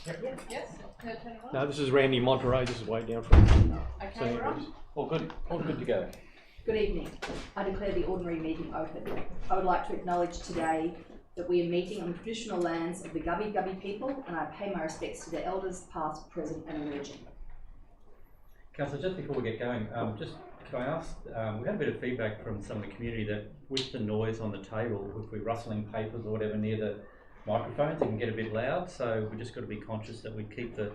Yep. Yes. No, this is Randy Monterey. This is way down from. Okay, we're on. All good. All good to go. Good evening. I declare the ordinary meeting open. I would like to acknowledge today that we are meeting on the traditional lands of the Gubbi Gubbi people, and I pay my respects to the elders past, present and emerging. Councillor, just before we get going, just can I ask, we had a bit of feedback from some of the community that with the noise on the table, if we're rustling papers or whatever near the microphones, it can get a bit loud, so we just got to be conscious that we keep the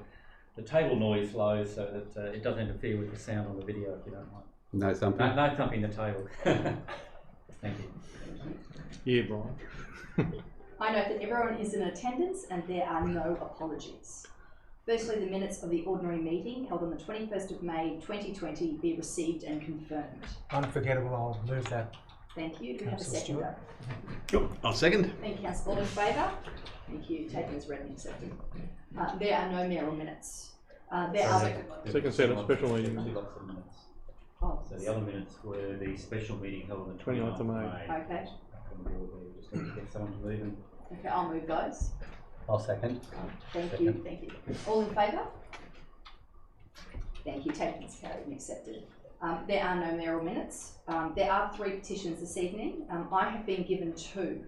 table noise low so that it doesn't interfere with the sound on the video, if you don't mind. No thumping? No thumping the table. Thank you. Yeah, Brian. I note that everyone is in attendance and there are no apologies. Firstly, the minutes of the ordinary meeting held on the 21st of May 2020 be received and confirmed. Unforgettable. I'll move that. Thank you. Do we have a Councillor seconder? Yep, I'll second. Thank you, Councillor. All in favour? Thank you. Taken as read and accepted. There are no mayoral minutes. There are Second set of special meeting. Lots of minutes. Oh, So the other minutes were the special meeting held on the 29th of May. okay. Just need to get someone to move them. Okay, I'll move those. I'll second. Thank you. Thank you. All in favour? Thank you. Taken as carried and accepted. There are no mayoral minutes. There are 3 petitions this evening. I have been given 2.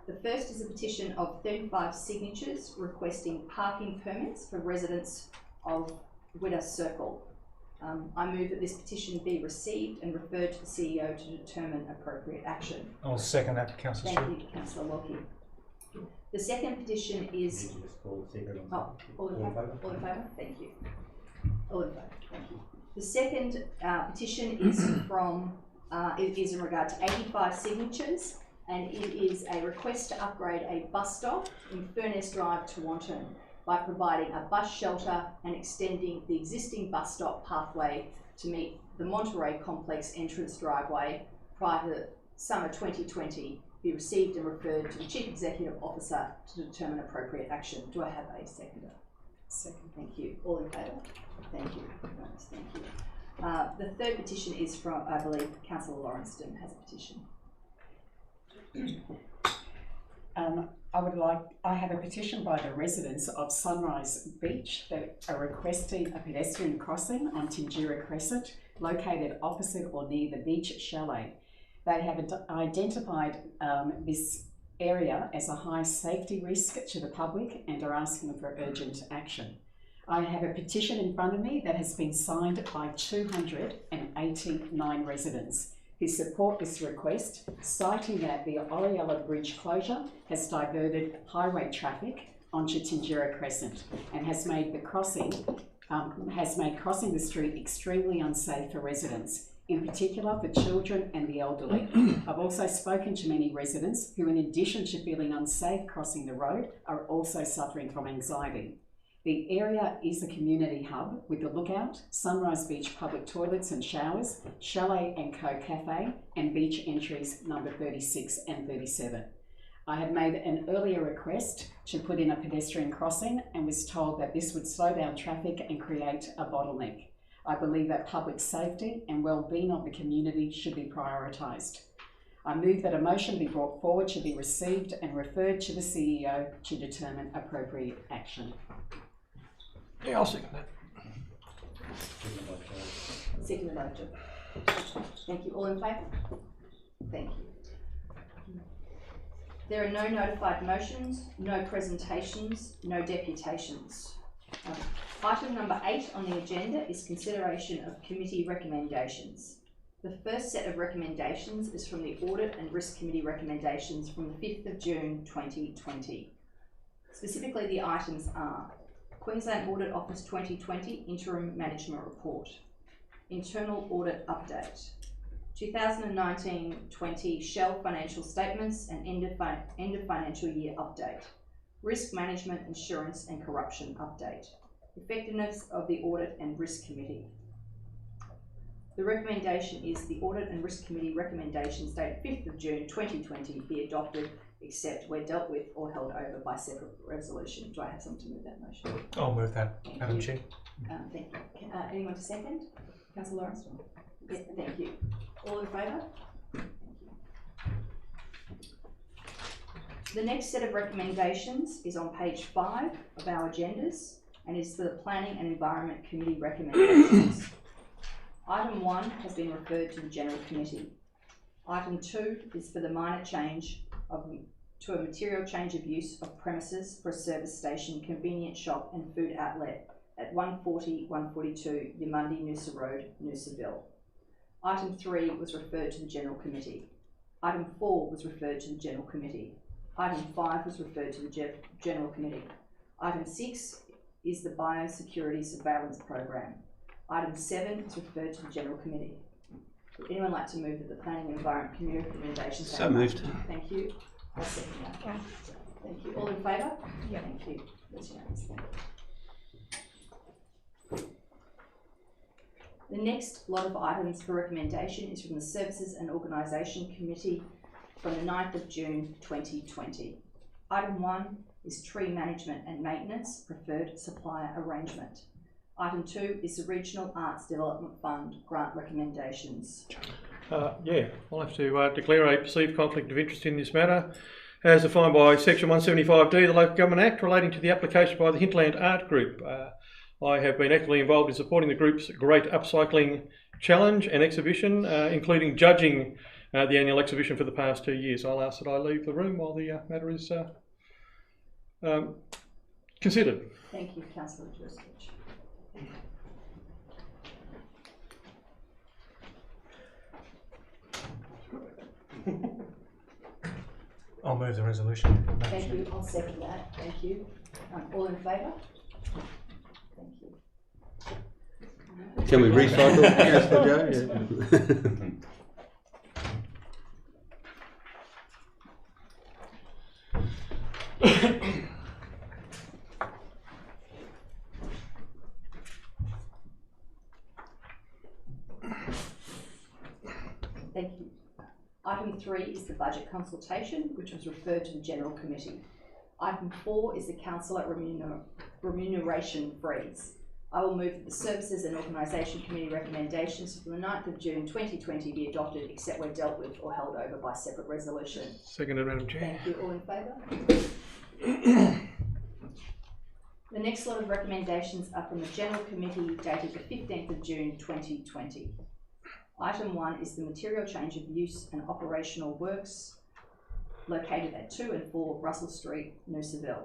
The first is a petition of 35 signatures requesting parking permits for residents of WITTA Circle. I move that this petition be received and referred to the CEO to determine appropriate action. I'll second that, Councillor Thank Stewart. you, Councillor Lockie. The second petition is... You need to just call the secret on all in favour? All in favour? Thank you. All in favour? Thank you. The second petition is from, it is in regard to 85 signatures, and it is a request to upgrade a bus stop in FURNESS Drive, TEWANTIN, by providing a bus shelter and extending the existing bus stop pathway to meet the Monterey Complex entrance driveway prior to summer 2020, be received and referred to the Chief Executive Officer to determine appropriate action. Do I have a seconder? Second. Thank you. All in favour? Thank you. Nice. Thank you. The third petition is from, I believe, Councillor Lawrenston has a petition. I have a petition by the residents of Sunrise Beach that are requesting a pedestrian crossing on Tinginga Crescent, located opposite or near the beach chalet. They have identified this area as a high safety risk to the public and are asking for urgent action. I have a petition in front of me that has been signed by 289 residents who support this request, citing that the Oriella Bridge closure has diverted highway traffic onto Tinginga Crescent and has made the crossing the street extremely unsafe for residents, in particular for children and the elderly. I've also spoken to many residents who, in addition to feeling unsafe crossing the road, are also suffering from anxiety. The area is a community hub with the Lookout, Sunrise Beach public toilets and showers, Chalet and Co Cafe, and beach entries number 36 and 37. I had made an earlier request to put in a pedestrian crossing and was told that this would slow down traffic and create a bottleneck. I believe that public safety and well-being of the community should be prioritised. I move that a motion be brought forward to be received and referred to the CEO to determine appropriate action. Yeah, I'll second that. Second motion. Thank you. All in favour? Thank you. There are no notified motions, no presentations, no deputations. Item number 8 on the agenda is consideration of committee recommendations. The first set of recommendations is from the Audit and Risk Committee recommendations from the 5th of June 2020. Specifically, the items are Queensland Audit Office 2020 Interim Management Report, Internal Audit Update, 2019-20 Shell Financial Statements and End of Financial Year Update, Risk Management, Insurance and Corruption Update, Effectiveness of the Audit and Risk Committee. The recommendation is the Audit and Risk Committee recommendations dated 5th of June 2020 be adopted except where dealt with or held over by separate resolution. Do I have someone to move that motion? I'll move that, Madam Chair. Thank you. Anyone to second? Councillor Lawrence? Yes, thank you. All in favour? Thank you. The next set of recommendations is on page 5 of our agendas and is for the Planning and Environment Committee recommendations. Item 1 has been referred to the General Committee. Item 2 is for the minor change to a material change of use of premises for a service station, convenience shop and food outlet at 140-142 EUMUNDI Noosa Road, Noosaville. Item 3 was referred to the General Committee. Item 4 was referred to the General Committee. Item 5 was referred to the General Committee. Item 6 is the Biosecurity Surveillance Program. Item 7 is referred to the General Committee. Would anyone like to move that the Planning and Environment Committee recommendations? So moved. Thank you. I'll second that. Thank you. All in favour? Yeah. Thank you. That's unanimous. The next lot of items for recommendation is from the Services and Organisation Committee from the 9th of June 2020. Item 1 is Tree Management and Maintenance Preferred Supplier Arrangement. Item 2 is the Regional Arts Development Fund Grant Recommendations. Yeah, I'll have to declare a perceived conflict of interest in this matter, as defined by Section 175D of the Local Government Act relating to the application by the Hinterland Art Group. I have been actively involved in supporting the group's Great Upcycling Challenge and exhibition, including judging the annual exhibition for the past 2 years. I'll ask that I leave the room while the matter is considered. Thank you, Councillor George. I'll move the resolution. Thank you. I'll second that. Thank you. All in favour? Thank you. Can we recycle, Councillor Joe? Thank you. Item 3 is the budget consultation, which was referred to the General Committee. Item 4 is the councillor remuneration freeze. I will move that the Services and Organisation Committee recommendations from the 9th of June 2020 be adopted, except where dealt with or held over by separate resolution. Seconded, Madam Chair. Thank you. All in favour? The next lot of recommendations are from the General Committee dated the 15th of June 2020. Item 1 is the material change of use and operational works located at 2 and 4 Russell Street, Noosaville.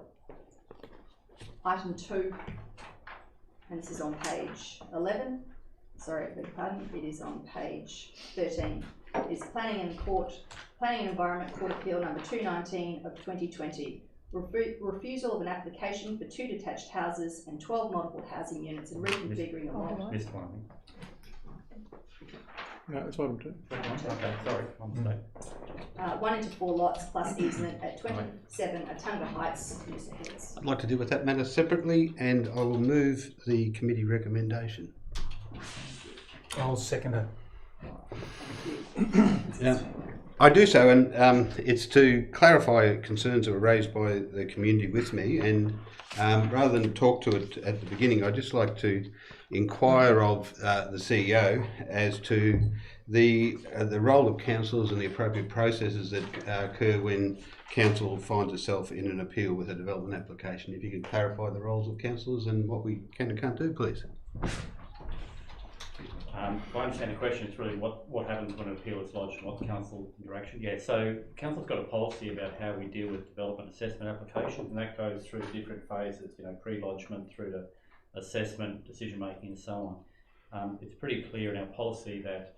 Item 2, and this is on page 11, sorry, beg your pardon, it is on page 13, is Planning and Environment Court Appeal number 219 of 2020. Refusal of an application for 2 detached houses and 12 multiple housing units and reconfiguring a lot. Missed one. No, it's item 2. Okay, sorry, one mistake. 1 into 4 lots plus easement at 27 ATTUNGA Heights, Noosa Hills. I'd like to deal with that matter separately, and I will move the committee recommendation. I'll second it. Yeah, I do so, and it's to clarify concerns that were raised by the community with me, and rather than talk to it at the beginning, I'd just like to inquire of the CEO as to the role of councillors and the appropriate processes that occur when council finds itself in an appeal with a development application. If you could clarify the roles of councillors and what we can and can't do, please. If I understand the question, it's really what happens when an appeal is lodged and what the council interaction. Yeah, so council's got a policy about how we deal with development assessment applications, and that goes through different phases, you know, pre-lodgement through to assessment, decision making and so on. It's pretty clear in our policy that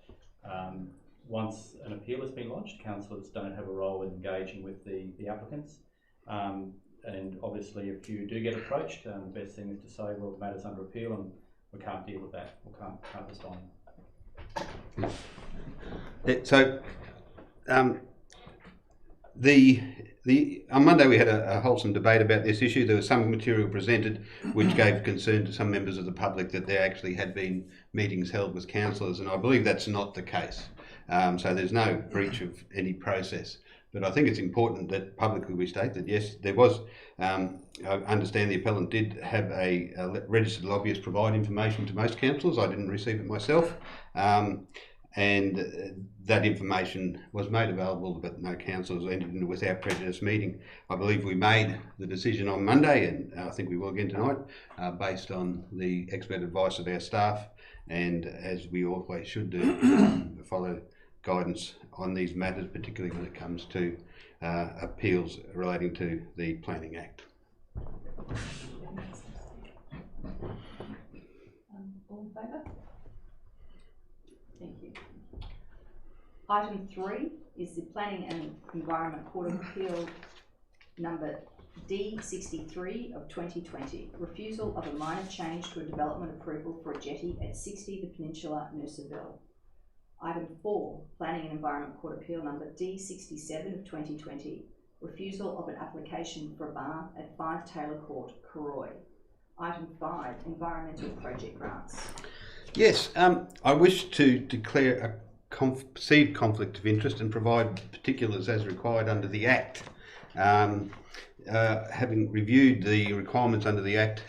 once an appeal has been lodged, councillors don't have a role in engaging with the applicants. And obviously if you do get approached, the best thing is to say, well, the matter's under appeal and we can't deal with that, or can't respond. So, on Monday we had a wholesome debate about this issue. There was some material presented which gave concern to some members of the public that there actually had been meetings held with councillors, and I believe that's not the case. So there's no breach of any process. But I think it's important that publicly we state that yes, there was, I understand the appellant did have a registered lobbyist provide information to most councillors. I didn't receive it myself. and that information was made available, but no councillors entered into without prejudice meeting. I believe we made the decision on Monday, and I think we will again tonight, based on the expert advice of our staff, and as we always should do, follow guidance on these matters, particularly when it comes to appeals relating to the Planning Act. All in favour? Thank you. Item 3 is the Planning and Environment Court of Appeal number D63 of 2020, refusal of a minor change to a development approval for a jetty at 60 the Peninsula, NOOSAVILLE. Item 4, Planning and Environment Court Appeal number D67 of 2020, refusal of an application for a barn at 5 Taylor Court, QUEENSLAND. Item 5, Environmental Project Grants. Yes, I wish to declare a perceived conflict of interest and provide particulars as required under the Act. Having reviewed the requirements under the Act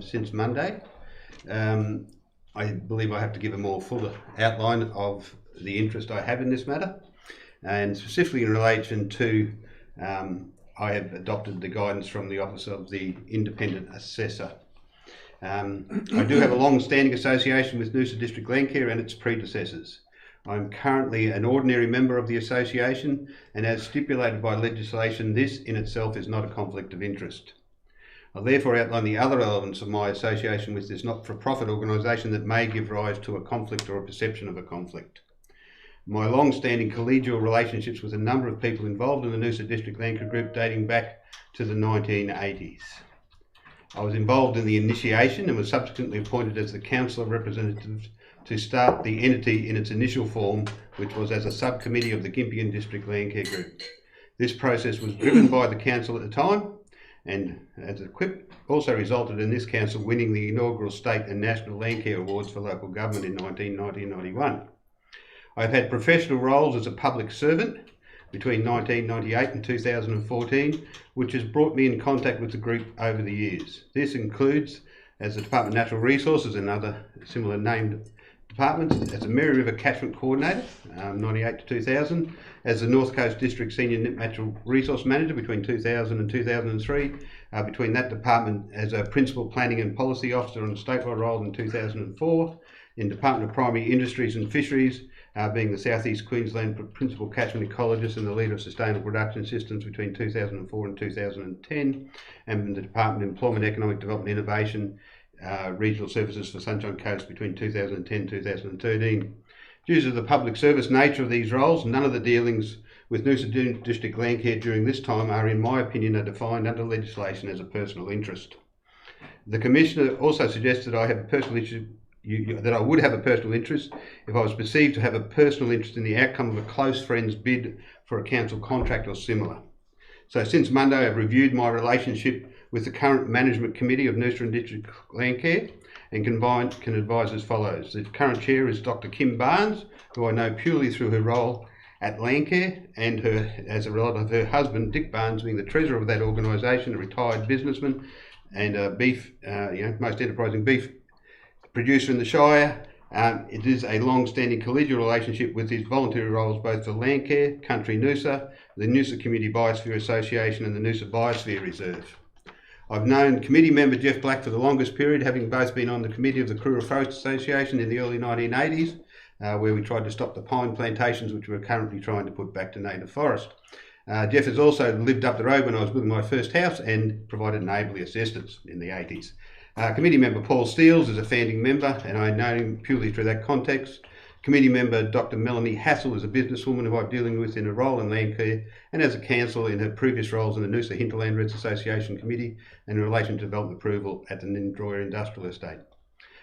since Monday, I believe I have to give a more fuller outline of the interest I have in this matter, and specifically in relation to I have adopted the guidance from the Office of the Independent Assessor. I do have a long-standing association with Noosa District Landcare and its predecessors. I'm currently an ordinary member of the association, and as stipulated by legislation, this in itself is not a conflict of interest. I'll therefore outline the other elements of my association with this not-for-profit organisation that may give rise to a conflict or a perception of a conflict. My long-standing collegial relationships with a number of people involved in the Noosa District Landcare Group dating back to the 1980s. I was involved in the initiation and was subsequently appointed as the councillor representative to start the entity in its initial form, which was as a subcommittee of the Gympie District Landcare Group. This process was driven by the council at the time, and as a quip, also resulted in this council winning the inaugural state and national Landcare Awards for local government in 1990 and 91. I've had professional roles as a public servant between 1998 and 2014, which has brought me in contact with the group over the years. This includes as the Department of Natural Resources and other similar named departments, as a Mary River Catchment Coordinator, 98 to 2000, as the North Coast District Senior Natural Resource Manager between 2000 and 2003, between that department as a Principal Planning and Policy Officer on statewide role in 2004, in Department of Primary Industries and Fisheries, being the South East Queensland Principal Catchment Ecologist and the Leader of Sustainable Production Systems between 2004 and 2010, and in the Department of Employment, Economic Development and Innovation, Regional Services for Sunshine Coast between 2010 and 2013. Due to the public service nature of these roles, none of the dealings with Noosa District Landcare during this time are, in my opinion, defined under legislation as a personal interest. The Commissioner also suggested I have a personal interest, that I would have a personal interest if I was perceived to have a personal interest in the outcome of a close friend's bid for a council contract or similar. So since Monday, I've reviewed my relationship with the current management committee of Noosa District Landcare and can advise as follows. The current chair is Dr. Kim Barnes, who I know purely through her role at Landcare and her, as a result of her husband, Dick Barnes, being the treasurer of that organisation, a retired businessman and a beef, most enterprising beef producer in the Shire. It is a long-standing collegial relationship with his voluntary roles both for Landcare, Country Noosa, the Noosa Community Biosphere Association and the Noosa Biosphere Reserve. I've known committee member Jeff Black for the longest period, having both been on the committee of the QUEENSLAND Forest Association in the early 1980s, where we tried to stop the pine plantations which we're currently trying to put back to native forest. Jeff has also lived up the road when I was building my first house and provided neighbourly assistance in the 80s. Committee member Paul Steels is a founding member, and I know him purely through that context. Committee member Dr. Melanie Hassel is a businesswoman who I'm dealing with in a role in Landcare and as a councillor in her previous roles in the Noosa Hinterland Association Committee and in relation to development approval at the Nindroya Industrial Estate.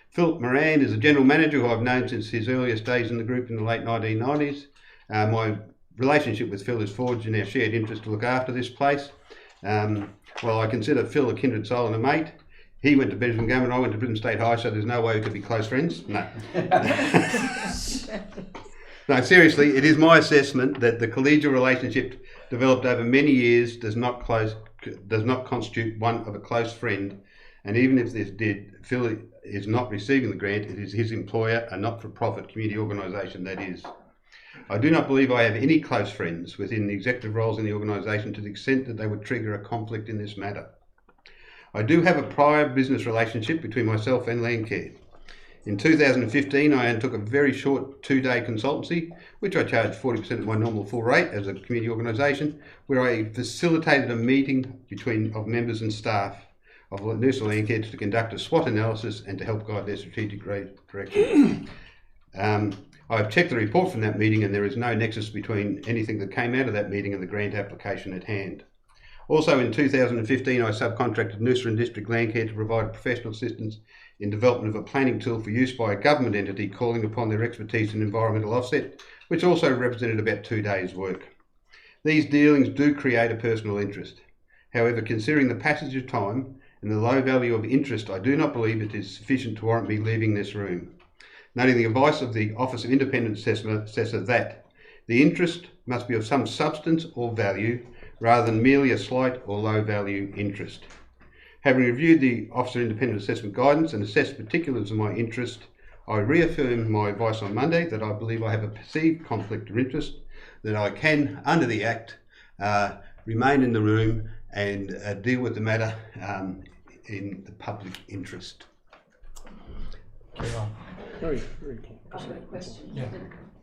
Philip Moran is a general manager who I've known since his earliest days in the group in the late 1990s. My relationship with Phil is forged in our shared interest to look after this place. While I consider Phil a kindred soul and a mate, he went to Brisbane Government, I went to Brisbane State High, so there's no way we could be close friends. No. No, seriously, it is my assessment that the collegial relationship developed over many years does not constitute one of a close friend, and even if this did, Phil is not receiving the grant, it is his employer, a not-for-profit community organisation that is. I do not believe I have any close friends within the executive roles in the organisation to the extent that they would trigger a conflict in this matter. I do have a prior business relationship between myself and Landcare. In 2015, I undertook a very short 2-day consultancy, which I charged 40% of my normal full rate as a community organisation, where I facilitated a meeting of members and staff of Noosa Landcare to conduct a SWOT analysis and to help guide their strategic direction. I have checked the report from that meeting, and there is no nexus between anything that came out of that meeting and the grant application at hand. Also in 2015, I subcontracted Noosa and District Landcare to provide professional assistance in development of a planning tool for use by a government entity calling upon their expertise in environmental offset, which also represented about 2 days' work. These dealings do create a personal interest. However, considering the passage of time and the low value of interest, I do not believe it is sufficient to warrant me leaving this room. Noting the advice of the Office of Independent Assessor that the interest must be of some substance or value rather than merely a slight or low value interest. Having reviewed the Office of Independent Assessment guidance and assessed particulars of my interest, I reaffirm my advice on Monday that I believe I have a perceived conflict of interest, that I can, under the Act, remain in the room and deal with the matter in the public interest. Very I've got a question. Yeah.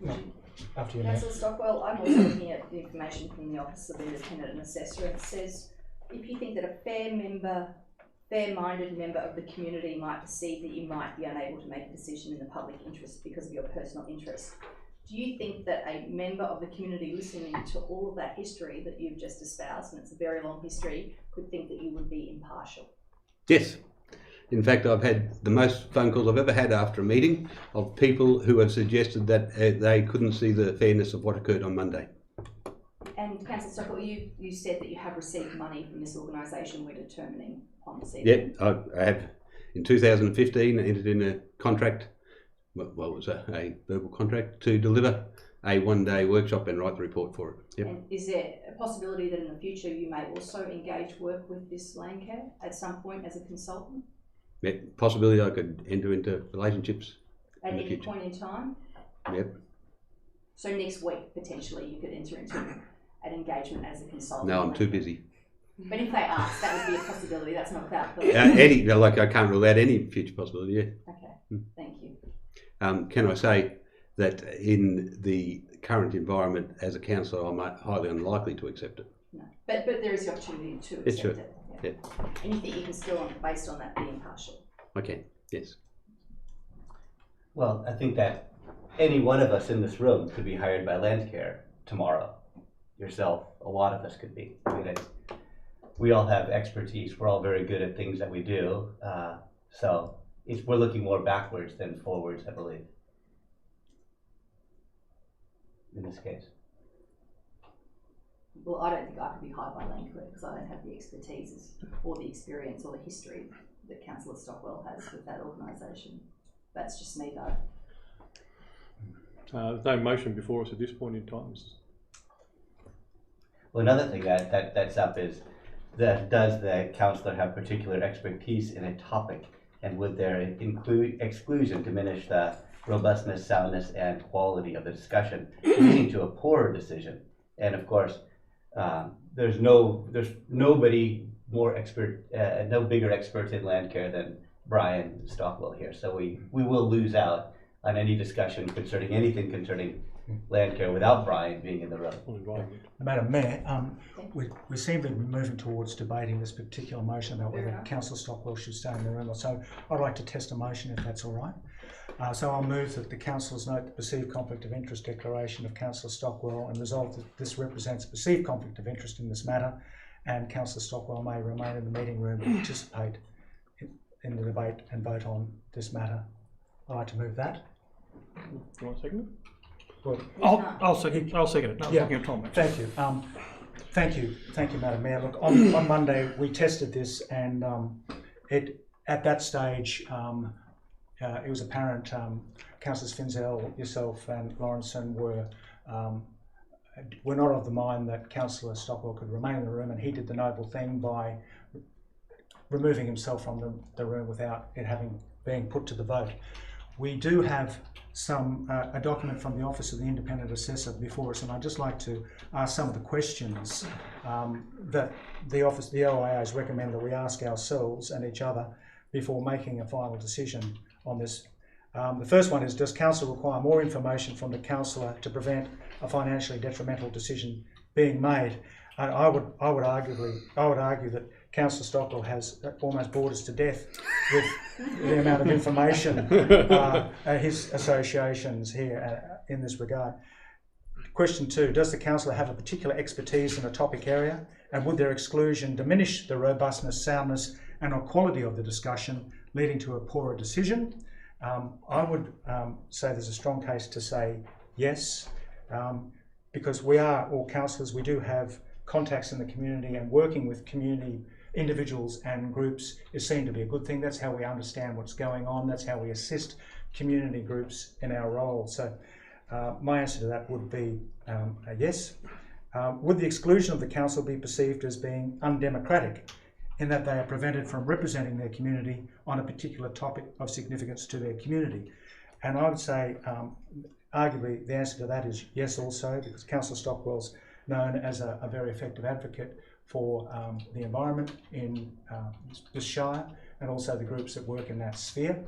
Would you- After you, Mayor. Councillor Stockwell, I'm also looking at the information from the Office of Independent Assessor. It says, if you think that a fair-minded member of the community might perceive that you might be unable to make a decision in the public interest because of your personal interest, do you think that a member of the community listening to all of that history that you've just espoused, and it's a very long history, could think that you would be impartial? Yes. In fact, I've had the most phone calls I've ever had after a meeting of people who have suggested that they couldn't see the fairness of what occurred on Monday. And Councillor Stockwell, you said that you have received money from this organisation we're determining on this evening. Yeah, I have. In 2015, entered in a contract, well, it was a verbal contract to deliver a 1-day workshop and write the report for it. Yep. And is there a possibility that in the future you may also engage work with this Landcare at some point as a consultant? Yeah, possibility I could enter into relationships At in the any future. point in time? Yep. So next week, potentially, you could enter into an engagement as a consultant? No, I'm too busy. But if they ask, that would be a possibility. That's not without thought. I can't rule out any future possibility, yeah. Okay, thank you. Can I say that in the current environment as a councillor, I'm highly unlikely to accept it. No, but there is the opportunity to accept It's sure. it. Yeah. And you think you can still, based on that, be impartial? I can, yes. Well, I think that any one of us in this room could be hired by Landcare tomorrow. Yourself, a lot of us could be. I mean, we all have expertise. We're all very good at things that we do. So we're looking more backwards than forwards, I believe, in this case. Well, I don't think I could be hired by Landcare because I don't have the expertise or the experience or the history that Councillor Stockwell has with that organisation. That's just me though. There's no motion before us at this point in time. Well, another thing that's up is that does the councillor have particular expertise in a topic, and would their exclusion diminish the robustness, soundness, and quality of the discussion, leading to a poorer decision? And of course, there's nobody more expert, no bigger expert in Landcare than Brian Stockwell here. So we will lose out on any discussion concerning anything concerning Landcare without Brian being in the room. Madam Mayor, we seem to be moving towards debating this particular motion about whether Councillor Stockwell should stay in the room or so. I'd like to test a motion if that's all right. So I'll move that the councillors note the perceived conflict of interest declaration of Councillor Stockwell and resolve that this represents perceived conflict of interest in this matter, and Councillor Stockwell may remain in the meeting room to participate in the debate and vote on this matter. I'd like to move that. You want to second it? Well, I'll second it. No, yeah. looking at Tom. Thank you. Thank you, Madam Mayor. Look, on Monday we tested this, and at that stage it was apparent Councillors Finzel, yourself, and Lawrenson were not of the mind that Councillor Stockwell could remain in the room, and he did the noble thing by removing himself from the room without it being put to the vote. We do have a document from the Office of the Independent Assessor before us, and I'd just like to ask some of the questions that the OIAs recommend that we ask ourselves and each other before making a final decision on this. The first one is, does Council require more information from the councillor to prevent a financially detrimental decision being made? I would argue that Councillor Stockwell has almost bored us to death with the amount of information his associations here in this regard. Question 2, does the councillor have a particular expertise in a topic area, and would their exclusion diminish the robustness, soundness and quality of the discussion, leading to a poorer decision? I would say there's a strong case to say yes, because we are all councillors, we do have contacts in the community, and working with community individuals and groups is seen to be a good thing. That's how we understand what's going on, that's how we assist community groups in our role. So my answer to that would be a yes. Would the exclusion of the council be perceived as being undemocratic, in that they are prevented from representing their community on a particular topic of significance to their community? And I would say arguably the answer to that is yes also, because Councillor Stockwell's known as a very effective advocate for the environment in this Shire, and also the groups that work in that sphere.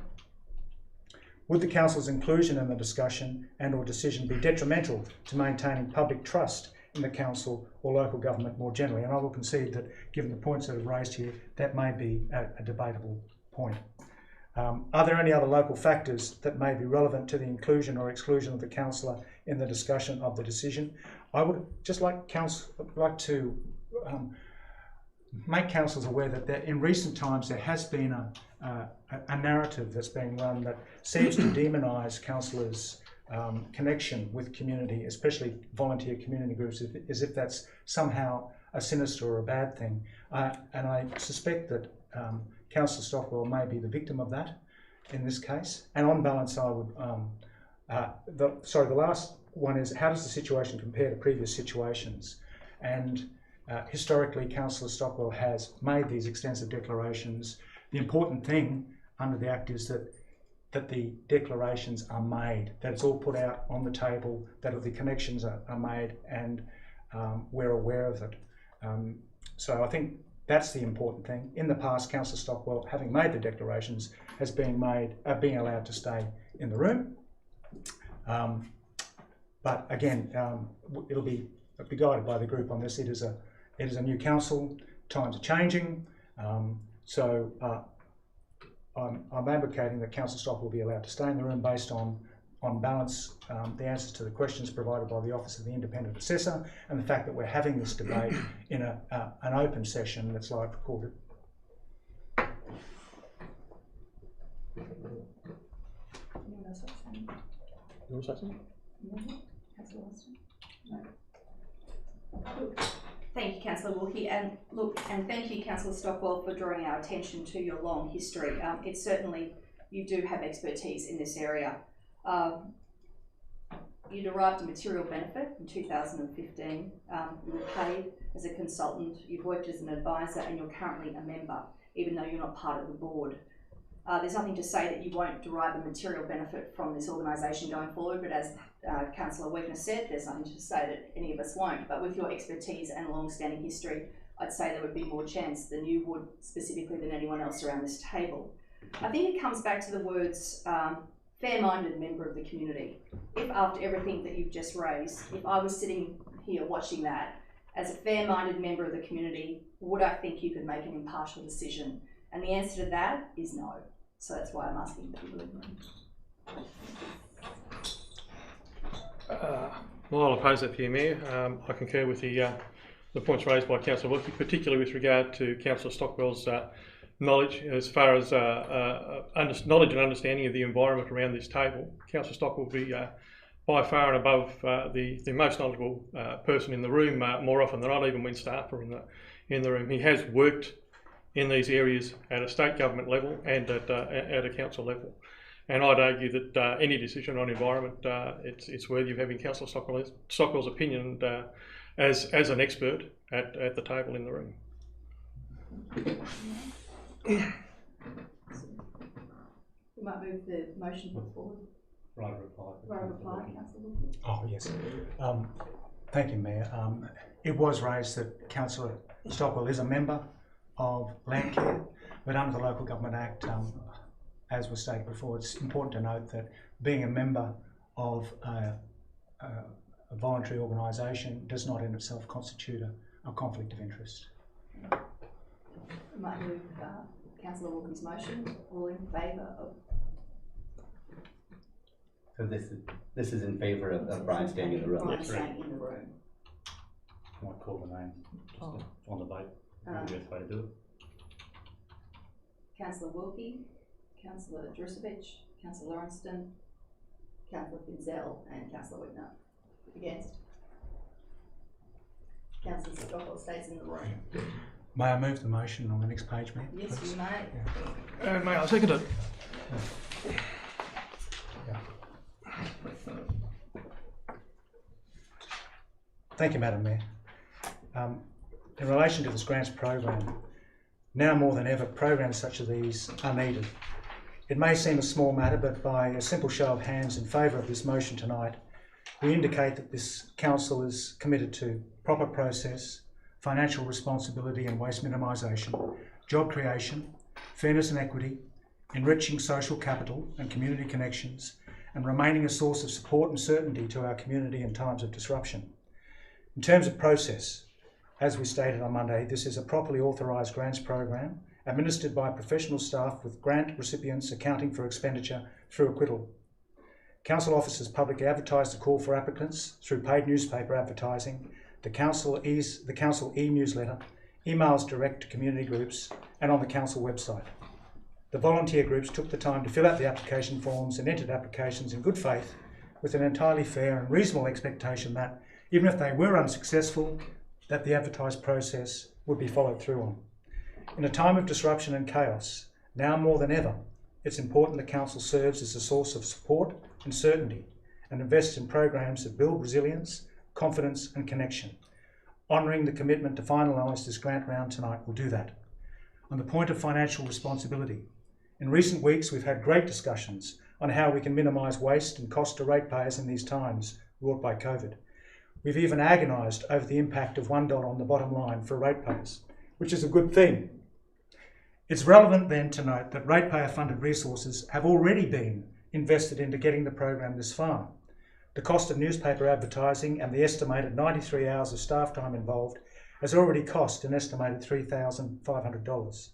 Would the Council's inclusion in the discussion and or decision be detrimental to maintaining public trust in the Council or local government more generally? And I will concede that, given the points that are raised here, that may be a debatable point. Are there any other local factors that may be relevant to the inclusion or exclusion of the councillor in the discussion of the decision? I would just like to make councillors aware that in recent times there has been a narrative that's being run that seems to demonise councillors' connection with community, especially volunteer community groups, as if that's somehow a sinister or a bad thing. And I suspect that Councillor Stockwell may be the victim of that in this case. And on balance, I would, the last one is, how does the situation compare to previous situations? And historically, Councillor Stockwell has made these extensive declarations. The important thing under the Act is that the declarations are made, that it's all put out on the table, that the connections are made, and we're aware of it. So I think that's the important thing. In the past, Councillor Stockwell, having made the declarations, has been being allowed to stay in the room. But again, it'll be guided by the group on this. It is a new council. Times are changing. So I'm advocating that Councillor Stockwell be allowed to stay in the room based on balance, the answers to the questions provided by the Office of the Independent Assessor, and the fact that we're having this debate in an open session that's live recorded. Thank you, Councillor Wilkie, and thank you, Councillor Stockwell, for drawing our attention to your long history. It's certainly, you do have expertise in this area. You derived a material benefit in 2015. You were paid as a consultant, you've worked as an advisor, and you're currently a member, even though you're not part of the board. There's nothing to say that you won't derive a material benefit from this organisation going forward, but as Councillor Wegener said, there's nothing to say that any of us won't. But with your expertise and long-standing history, I'd say there would be more chance than you would, specifically, than anyone else around this table. I think it comes back to the words fair-minded member of the community. If after everything that you've just raised, if I was sitting here watching that, as a fair-minded member of the community, would I think you could make an impartial decision? And the answer to that is no. So that's why I'm asking people in the room. Well, I'll oppose that for you, Mayor. I concur with the points raised by Councillor Wilkie, particularly with regard to Councillor Stockwell's knowledge as far as knowledge and understanding of the environment around this table. Councillor Stockwell will be by far and above the most knowledgeable person in the room, more often than not, even when staff are in the room. He has worked in these areas at a state government level and at a council level. And I'd argue that any decision on environment, it's worthy of having Councillor Stockwell's opinion as an expert at the table in the room. We might move the motion put forward. Right reply. Right reply, Councillor Wilkie. Oh, yes. Thank you, Mayor. It was raised that Councillor Stockwell is a member of Landcare, but under the Local Government Act, as was stated before, it's important to note that being a member of a voluntary organisation does not in itself constitute a conflict of interest. We might move Councillor Wilkie's motion. All in favour of? So this is in favour of Brian staying in the room. Brian staying in the room. I might call the names just on the vote. The best way to do it. Councillor Wilkie, Councillor Drusovich, Councillor Lawrenston, Councillor Finzel and Councillor Whitner. Against? Councillor Stockwell stays in the room. May I move the motion on the next page, Mayor? Yes, please? you may. And may I second it? Thank you, Madam Mayor. In relation to this grants program, now more than ever, programs such as these are needed. It may seem a small matter, but by a simple show of hands in favour of this motion tonight, we indicate that this council is committed to proper process, financial responsibility and waste minimisation, job creation, fairness and equity, enriching social capital and community connections, and remaining a source of support and certainty to our community in times of disruption. In terms of process, as we stated on Monday, this is a properly authorised grants program administered by professional staff with grant recipients accounting for expenditure through acquittal. Council officers publicly advertise the call for applicants through paid newspaper advertising, the council e-newsletter, emails direct to community groups and on the council website. The volunteer groups took the time to fill out the application forms and entered applications in good faith with an entirely fair and reasonable expectation that, even if they were unsuccessful, that the advertised process would be followed through on. In a time of disruption and chaos, now more than ever, it's important that Council serves as a source of support and certainty and invests in programs that build resilience, confidence and connection. Honouring the commitment to finalise this grant round tonight will do that. On the point of financial responsibility, in recent weeks we've had great discussions on how we can minimise waste and cost to ratepayers in these times wrought by COVID. We've even agonised over the impact of $1 on the bottom line for ratepayers, which is a good thing. It's relevant then to note that ratepayer funded resources have already been invested into getting the program this far. The cost of newspaper advertising and the estimated 93 hours of staff time involved has already cost an estimated $3,500.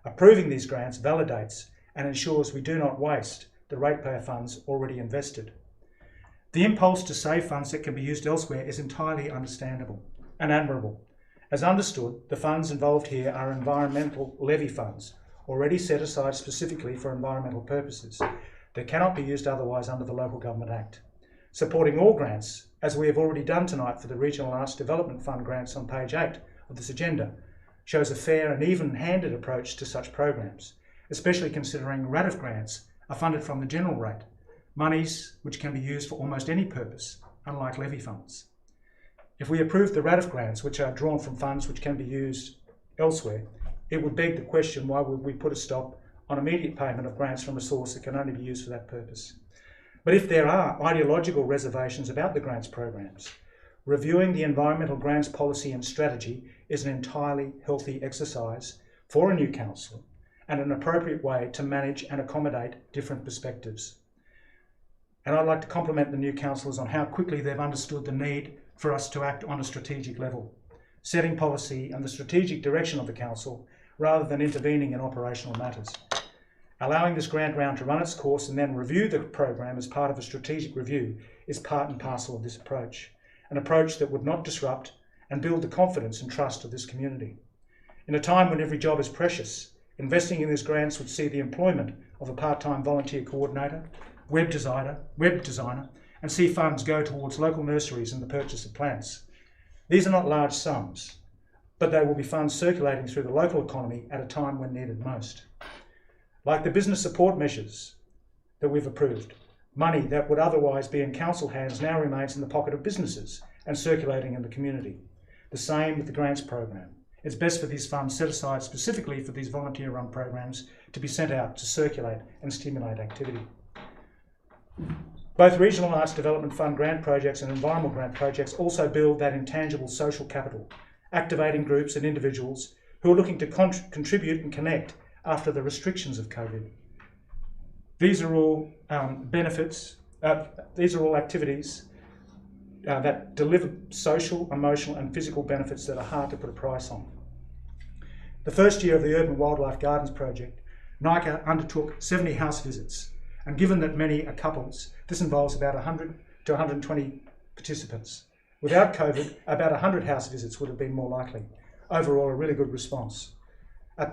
Approving these grants validates and ensures we do not waste the ratepayer funds already invested. The impulse to save funds that can be used elsewhere is entirely understandable and admirable. As understood, the funds involved here are environmental levy funds, already set aside specifically for environmental purposes. They cannot be used otherwise under the Local Government Act. Supporting all grants, as we have already done tonight for the Regional Arts Development Fund grants on page 8 of this agenda, shows a fair and even-handed approach to such programs, especially considering RADF grants are funded from the general rate, monies which can be used for almost any purpose, unlike levy funds. If we approve the RADF grants, which are drawn from funds which can be used elsewhere, it would beg the question, why would we put a stop on immediate payment of grants from a source that can only be used for that purpose? But if there are ideological reservations about the grants programs, reviewing the environmental grants policy and strategy is an entirely healthy exercise for a new council and an appropriate way to manage and accommodate different perspectives. And I'd like to compliment the new councillors on how quickly they've understood the need for us to act on a strategic level, setting policy and the strategic direction of the council rather than intervening in operational matters. Allowing this grant round to run its course and then review the program as part of a strategic review is part and parcel of this approach, an approach that would not disrupt and build the confidence and trust of this community. In a time when every job is precious, investing in these grants would see the employment of a part-time volunteer coordinator, web designer, and see funds go towards local nurseries and the purchase of plants. These are not large sums, but they will be funds circulating through the local economy at a time when needed most. Like the business support measures that we've approved, money that would otherwise be in council hands now remains in the pocket of businesses and circulating in the community. The same with the grants program. it's best for these funds set aside specifically for these volunteer-run programs to be sent out to circulate and stimulate activity. Both Regional Arts Development Fund grant projects and environmental grant projects also build that intangible social capital, activating groups and individuals who are looking to contribute and connect after the restrictions of COVID. These are all activities that deliver social, emotional and physical benefits that are hard to put a price on. The first year of the Urban Wildlife Gardens project, NICA undertook 70 house visits, and given that many are couples, this involves about 100 to 120 participants. Without COVID, about 100 house visits would have been more likely. Overall, a really good response.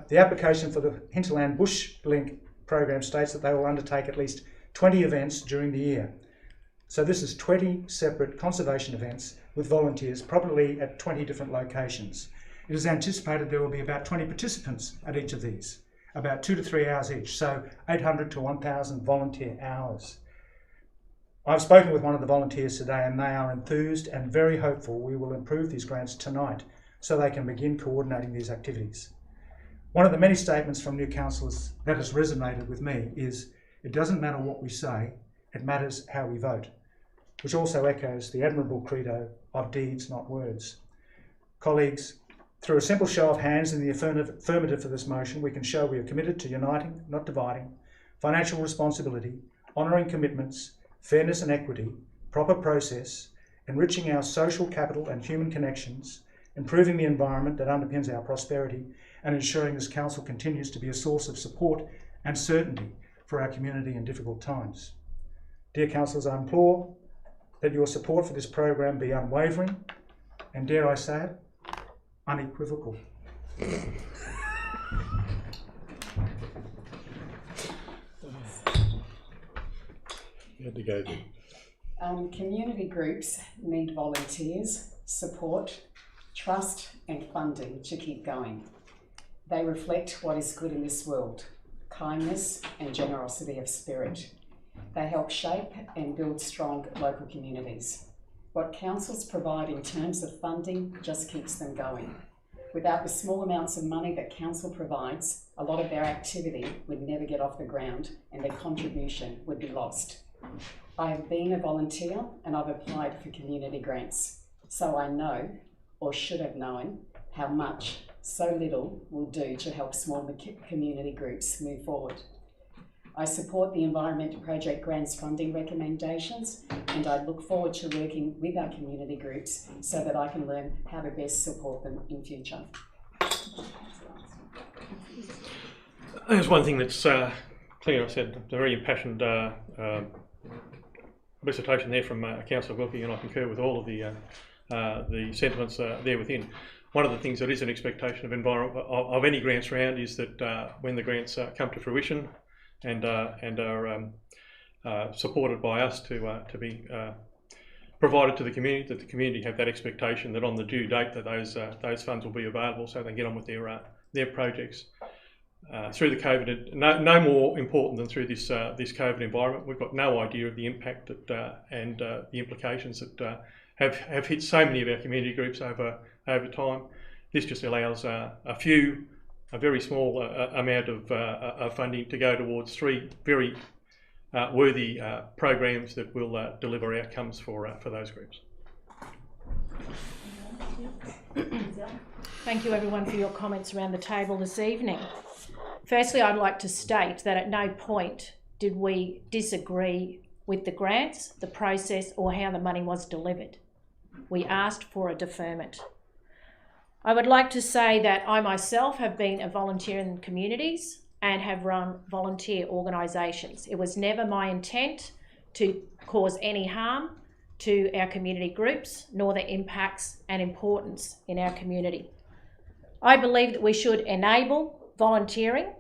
The application for the Hinterland Bush Link program states that they will undertake at least 20 events during the year. So this is 20 separate conservation events with volunteers, probably at 20 different locations. It is anticipated there will be about 20 participants at each of these, about 2 to 3 hours each, so 800 to 1,000 volunteer hours. I've spoken with one of the volunteers today and they are enthused and very hopeful we will improve these grants tonight so they can begin coordinating these activities. One of the many statements from new councillors that has resonated with me is, it doesn't matter what we say, it matters how we vote, which also echoes the admirable credo of deeds, not words. Colleagues, through a simple show of hands in the affirmative for this motion, we can show we are committed to uniting, not dividing, financial responsibility, honouring commitments, fairness and equity, proper process, enriching our social capital and human connections, improving the environment that underpins our prosperity, and ensuring this council continues to be a source of support and certainty for our community in difficult times. Dear councillors, I implore that your support for this program be unwavering and, dare I say it, unequivocal. You had to go there. Community groups need volunteers, support, trust and funding to keep going. They reflect what is good in this world, kindness and generosity of spirit. They help shape and build strong local communities. What councils provide in terms of funding just keeps them going. Without the small amounts of money that council provides, a lot of their activity would never get off the ground and their contribution would be lost. I have been a volunteer and I've applied for community grants, so I know, or should have known, how much so little will do to help small community groups move forward. I support the Environment Project Grants funding recommendations, and I look forward to working with our community groups so that I can learn how to best support them in future. There's one thing that's clear. I said a very impassioned recitation there from Councillor Wilkie, and I concur with all of the sentiments there within. One of the things that is an expectation of any grants round is that when the grants come to fruition and are supported by us to be provided to the community, that the community have that expectation that on the due date that those funds will be available so they can get on with their projects. Through the COVID, no more important than through this COVID environment. We've got no idea of the impact and the implications that have hit so many of our community groups over time. This just allows a very small amount of funding to go towards 3 very worthy programs that will deliver outcomes for those groups. Thank you everyone for your comments around the table this evening. Firstly, I'd like to state that at no point did we disagree with the grants, the process or how the money was delivered. We asked for a deferment. I would like to say that I myself have been a volunteer in communities and have run volunteer organisations. It was never my intent to cause any harm to our community groups, nor their impacts and importance in our community. I believe that we should enable volunteering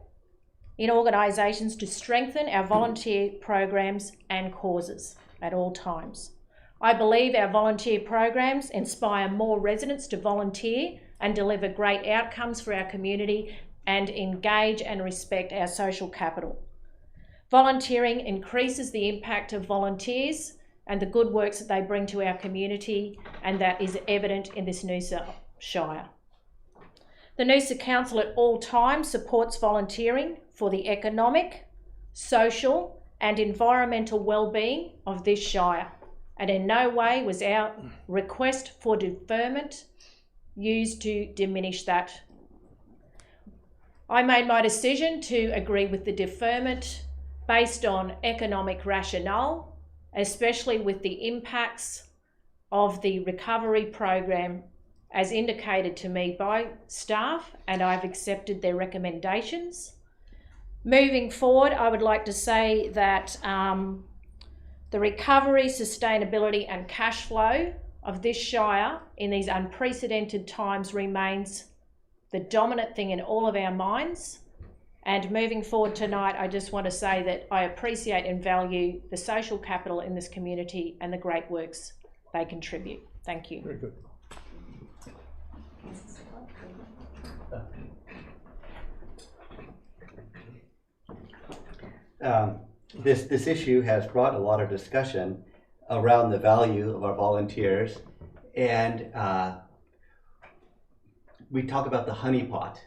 in organisations to strengthen our volunteer programs and causes at all times. I believe our volunteer programs inspire more residents to volunteer and deliver great outcomes for our community and engage and respect our social capital. Volunteering increases the impact of volunteers and the good works that they bring to our community, and that is evident in this Noosa Shire. The Noosa Council at all times supports volunteering for the economic, social and environmental well-being of this Shire, and in no way was our request for deferment used to diminish that. I made my decision to agree with the deferment based on economic rationale, especially with the impacts of the recovery program as indicated to me by staff, and I've accepted their recommendations. Moving forward, I would like to say that the recovery, sustainability and cash flow of this Shire in these unprecedented times remains the dominant thing in all of our minds. And moving forward tonight, I just want to say that I appreciate and value the social capital in this community and the great works they contribute. Thank you. Very good. This issue has brought a lot of discussion around the value of our volunteers, and we talk about the honeypot,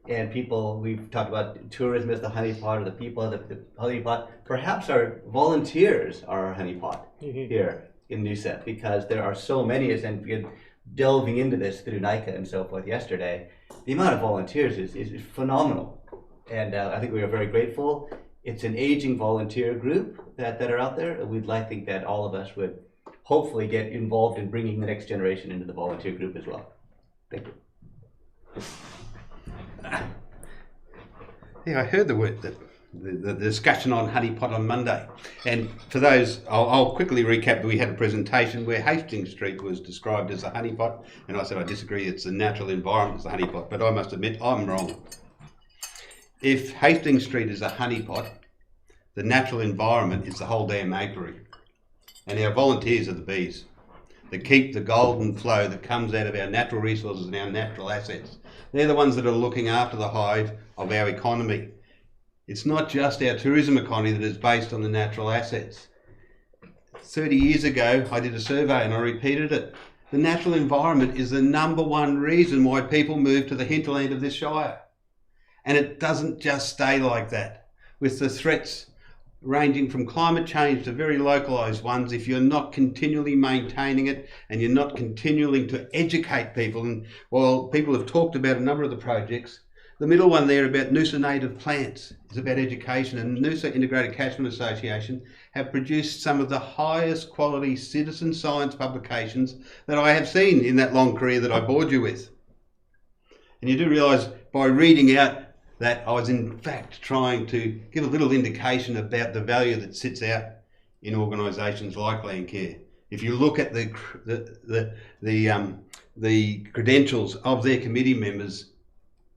and we've talked about tourism as the honeypot, or the people as the honeypot. Perhaps our volunteers are our honeypot here in Noosa, because there are so many, and delving into this through NICA and so forth yesterday, the amount of volunteers is phenomenal, and I think we are very grateful. It's an aging volunteer group that are out there. We'd like to think that all of us would hopefully get involved in bringing the next generation into the volunteer group as well. Thank you. Yeah, I heard the discussion on honeypot on Monday, and for those, I'll quickly recap that we had a presentation where Hastings Street was described as a honeypot, and I said I disagree, it's the natural environment that's a honeypot, but I must admit I'm wrong. If Hastings Street is a honeypot, the natural environment is the whole damn apiary, and our volunteers are the bees that keep the golden flow that comes out of our natural resources and our natural assets. They're the ones that are looking after the hive of our economy. It's not just our tourism economy that is based on the natural assets. 30 years ago, I did a survey and I repeated it. The natural environment is the #1 reason why people move to the hinterland of this Shire. And it doesn't just stay like that. With the threats ranging from climate change to very localised ones, if you're not continually maintaining it and you're not continuing to educate people, and while people have talked about a number of the projects, the middle one there about Noosa native plants is about education, and Noosa Integrated Catchment Association have produced some of the highest quality citizen science publications that I have seen in that long career that I bored you with. And you do realise by reading out that I was in fact trying to give a little indication about the value that sits out in organisations like Landcare. If you look at the credentials of their committee members,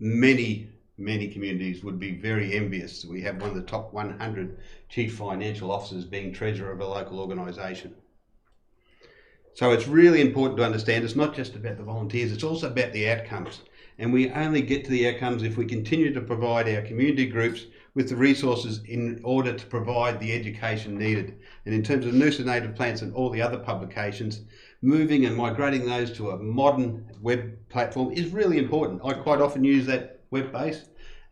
many communities would be very envious. We have one of the top 100 chief financial officers being treasurer of a local organisation. So it's really important to understand it's not just about the volunteers, it's also about the outcomes. And we only get to the outcomes if we continue to provide our community groups with the resources in order to provide the education needed. And in terms of Noosa native plants and all the other publications, moving and migrating those to a modern web platform is really important. I quite often use that web base,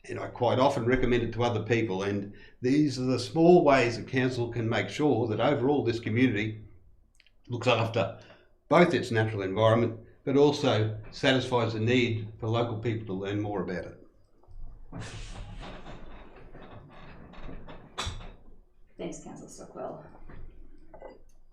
and I quite often recommend it to other people. And these are the small ways that council can make sure that overall this community looks after both its natural environment, but also satisfies the need for local people to learn more about it. Thanks, Councillor Stockwell.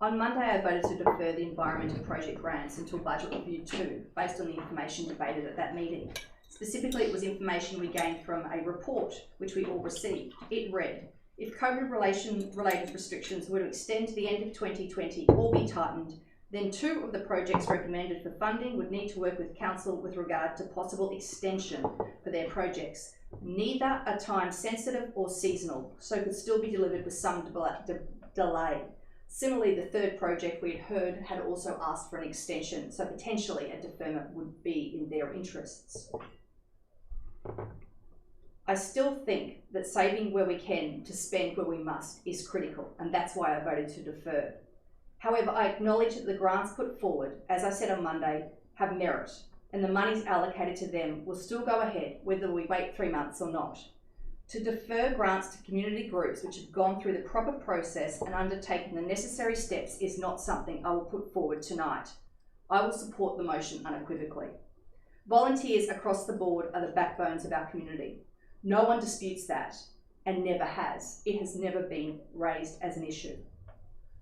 On Monday, I voted to defer the environmental project grants until Budget Review 2, based on the information debated at that meeting. Specifically, it was information we gained from a report which we all received. It read, if COVID-related restrictions were to extend to the end of 2020 or be tightened, then 2 of the projects recommended for funding would need to work with Council with regard to possible extension for their projects. Neither are time sensitive or seasonal, so could still be delivered with some delay. Similarly, the 3rd project we had heard had also asked for an extension, so potentially a deferment would be in their interests. I still think that saving where we can to spend where we must is critical, and that's why I voted to defer. However, I acknowledge that the grants put forward, as I said on Monday, have merit, and the monies allocated to them will still go ahead whether we wait 3 months or not. To defer grants to community groups which have gone through the proper process and undertaken the necessary steps is not something I will put forward tonight. I will support the motion unequivocally. Volunteers across the board are the backbones of our community. No one disputes that, and never has. It has never been raised as an issue.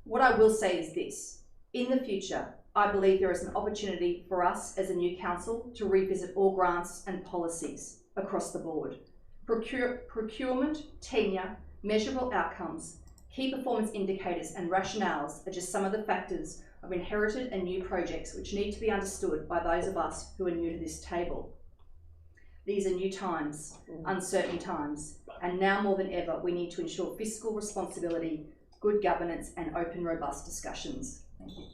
What I will say is this: in the future, I believe there is an opportunity for us as a new council to revisit all grants and policies across the board. Procurement, tenure, measurable outcomes, key performance indicators and rationales are just some of the factors of inherited and new projects which need to be understood by those of us who are new to this table. These are new times, uncertain times, and now more than ever we need to ensure fiscal responsibility, good governance and open, robust discussions. Thank you.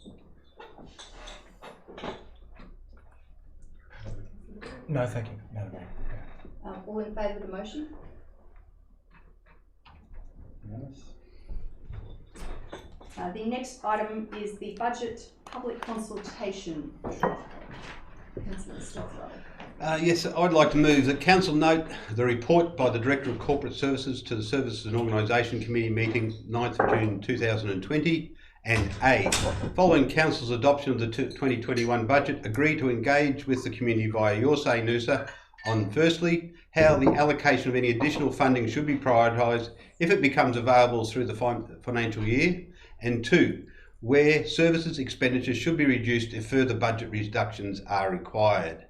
No, thank you. No. All in favour of the motion? Yes. The next item is the budget public consultation trial. Councillor Stockdale. Yes, I'd like to move that Council note the report by the Director of Corporate Services to the Services and Organisation Committee meeting 9th of June 2020, and A, following Council's adoption of the 2021 budget, agree to engage with the community via your say Noosa on firstly, how the allocation of any additional funding should be prioritised if it becomes available through the financial year, and 2, where services expenditure should be reduced if further budget reductions are required.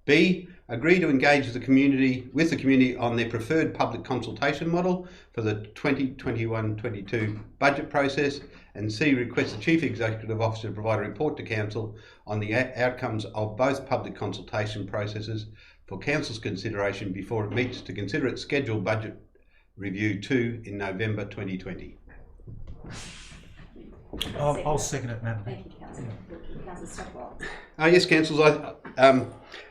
B, agree to engage with the community on their preferred public consultation model for the 2021-22 budget process, and C, request the Chief Executive Officer to provide a report to Council on the outcomes of both public consultation processes for Council's consideration before it meets to consider its scheduled budget review 2 in November 2020. I'll second it, Madam. Thank you, Councillor. Councillor Stockwell. Yes, Councillors,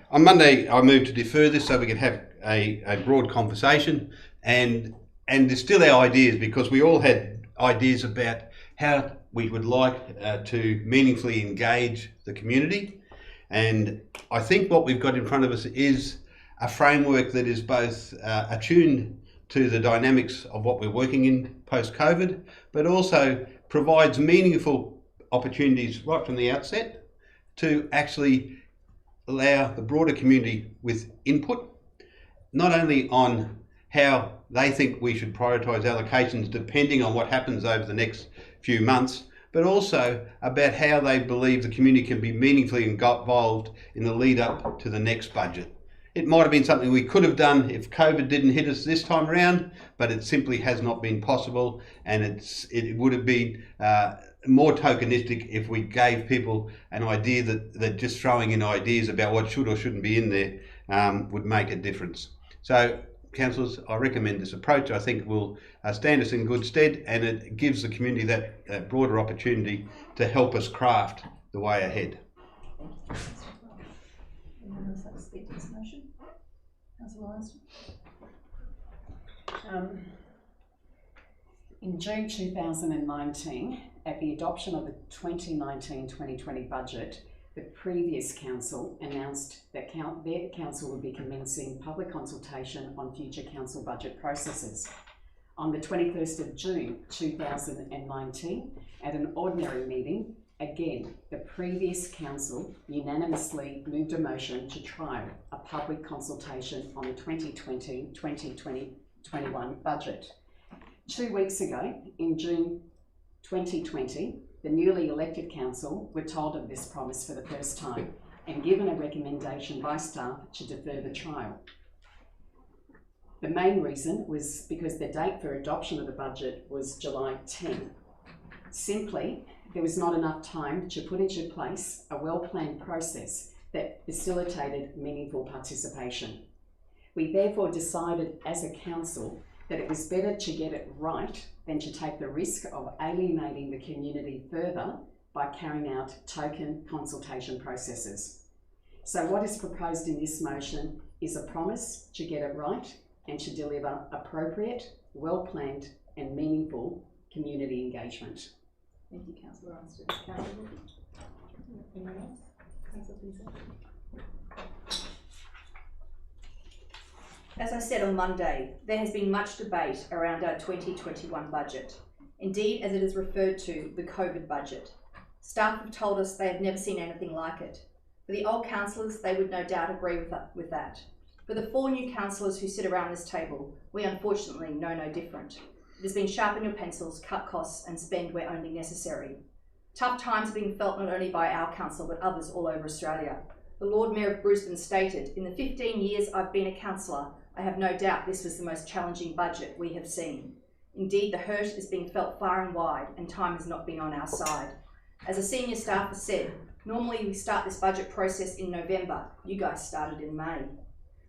on Monday I moved to defer this so we can have a broad conversation and distill our ideas, because we all had ideas about how we would like to meaningfully engage the community. And I think what we've got in front of us is a framework that is both attuned to the dynamics of what we're working in post-COVID, but also provides meaningful opportunities right from the outset to actually allow the broader community with input, not only on how they think we should prioritise allocations depending on what happens over the next few months, but also about how they believe the community can be meaningfully involved in the lead up to the next budget. It might have been something we could have done if COVID didn't hit us this time around, but it simply has not been possible, and it would have been more tokenistic if we gave people an idea that just throwing in ideas about what should or shouldn't be in there would make a difference. So, councillors, I recommend this approach. I think it will stand us in good stead, and it gives the community that broader opportunity to help us craft the way ahead. Anyone else like to speak to this motion? Councillor Lawrence. In June 2019, at the adoption of the 2019-2020 budget, the previous council announced that their council would be commencing public consultation on future council budget processes. On the 21st of June 2019, at an ordinary meeting, again, the previous council unanimously moved a motion to trial a public consultation on the 2020-2021 budget. 2 weeks ago, in June 2020, the newly elected council were told of this promise for the first time and given a recommendation by staff to defer the trial. The main reason was because the date for adoption of the budget was July 10. Simply, there was not enough time to put into place a well-planned process that facilitated meaningful participation. We therefore decided as a council that it was better to get it right than to take the risk of alienating the community further by carrying out token consultation processes. So what is proposed in this motion is a promise to get it right and to deliver appropriate, well-planned and meaningful community engagement. Thank you, Councillor Armstrong. Councillor Wilkie. Anyone else? Councillor Vincent. As I said on Monday, there has been much debate around our 2021 budget. Indeed, as it is referred to, the COVID budget. Staff have told us they have never seen anything like it. For the old councillors, they would no doubt agree with that. For the 4 new councillors who sit around this table, we unfortunately know no different. It has been sharpen your pencils, cut costs and spend where only necessary. Tough times are being felt not only by our council but others all over Australia. The Lord Mayor of Brisbane stated, "In the 15 years I've been a councillor, I have no doubt this was the most challenging budget we have seen. Indeed, the hurt is being felt far and wide and time has not been on our side. As a senior staffer said, normally we start this budget process in November. You guys started in May.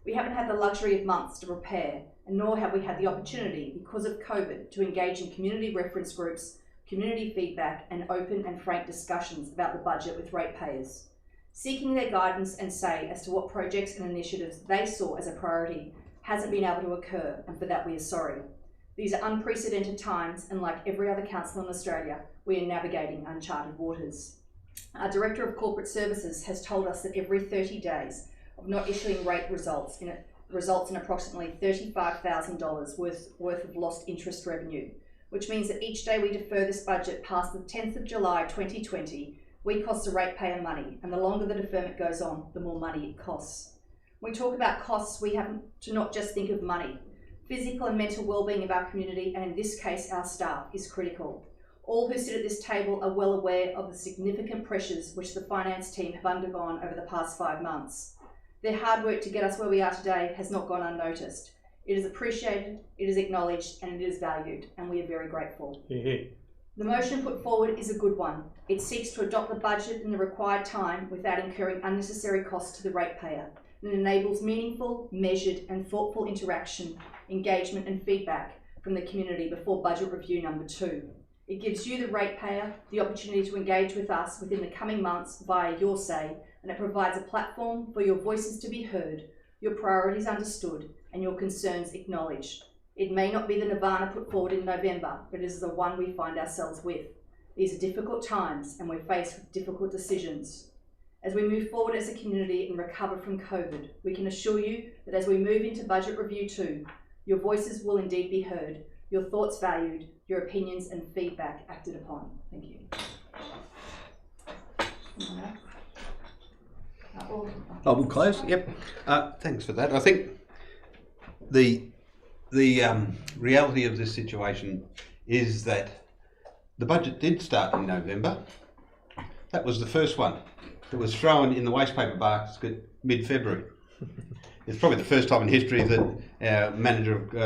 We haven't had the luxury of months to prepare, and nor have we had the opportunity, because of COVID, to engage in community reference groups, community feedback and open and frank discussions about the budget with ratepayers. Seeking their guidance and say as to what projects and initiatives they saw as a priority hasn't been able to occur, and for that we are sorry. These are unprecedented times, and like every other council in Australia, we are navigating uncharted waters. Our Director of Corporate Services has told us that every 30 days of not issuing rate results in approximately $35,000 worth of lost interest revenue, which means that each day we defer this budget past the 10th of July 2020, we cost the ratepayer money, and the longer the deferment goes on, the more money it costs. When we talk about costs, we have to not just think of money. Physical and mental well-being of our community, and in this case our staff, is critical. All who sit at this table are well aware of the significant pressures which the finance team have undergone over the past 5 months. Their hard work to get us where we are today has not gone unnoticed. It is appreciated, it is acknowledged, and it is valued, and we are very grateful. The motion put forward is a good one. It seeks to adopt the budget in the required time without incurring unnecessary costs to the ratepayer, and enables meaningful, measured, and thoughtful interaction, engagement, and feedback from the community before budget review number 2. It gives you, the ratepayer, the opportunity to engage with us within the coming months via your say, and it provides a platform for your voices to be heard, your priorities understood, and your concerns acknowledged. It may not be the nirvana put forward in November, but it is the one we find ourselves with. These are difficult times, and we're faced with difficult decisions. As we move forward as a community and recover from COVID, we can assure you that as we move into Budget Review 2, your voices will indeed be heard, your thoughts valued, your opinions and feedback acted upon. Thank you. We'll close. Yep. Thanks for that. I think the reality of this situation is that the budget did start in November. That was the first one. It was thrown in the waste paper basket mid-February. It's probably the first time in history that our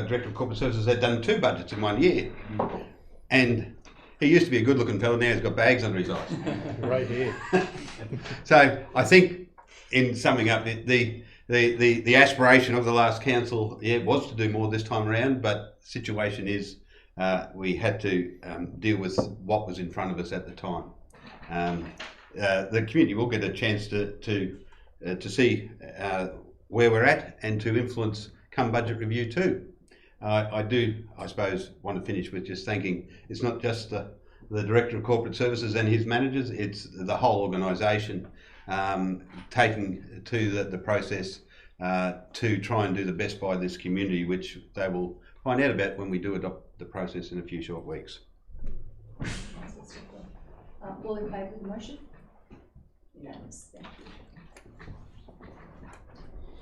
Director of Corporate Services had done 2 budgets in 1 year. And he used to be a good-looking fellow, now he's got bags under his eyes. Right here. So I think, in summing up, the aspiration of the last council was to do more this time around, but the situation is we had to deal with what was in front of us at the time. The community will get a chance to see where we're at and to influence come budget review too. I suppose, want to finish with just thanking, it's not just the Director of Corporate Services and his managers, it's the whole organisation taking to the process to try and do the best by this community, which they will find out about when we do adopt the process in a few short weeks. All in favour of the motion? Unanimous. Thank you.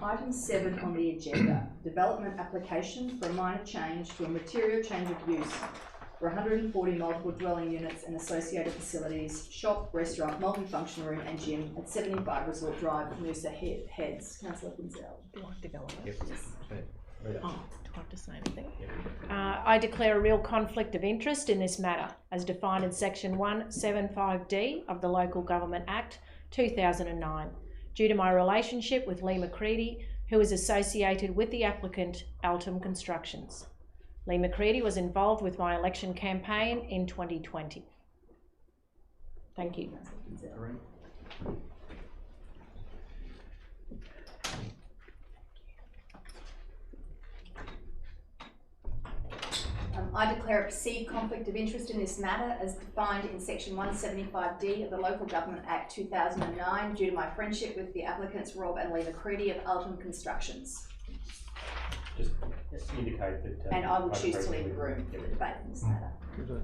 Item 7 on the agenda, development application for a minor change to a material change of use for 140 multiple dwelling units and associated facilities, shop, restaurant, multifunction room and gym at 75 Resort Drive, Noosa Heads. Councillor Quinzel. Do I have to go on? Yep. Oh, do I have to say anything? I declare a real conflict of interest in this matter, as defined in Section 175D of the Local Government Act 2009, due to my relationship with Lee McCready, who is associated with the applicant, Altum Constructions. Lee McCready was involved with my election campaign in 2020. Thank you. I declare a perceived conflict of interest in this matter as defined in section 175D of the Local Government Act 2009 due to my friendship with the applicants Rob and Lee McCready of Alton Constructions. Just indicate that. And I will choose to leave the room for the debate in this matter. Good.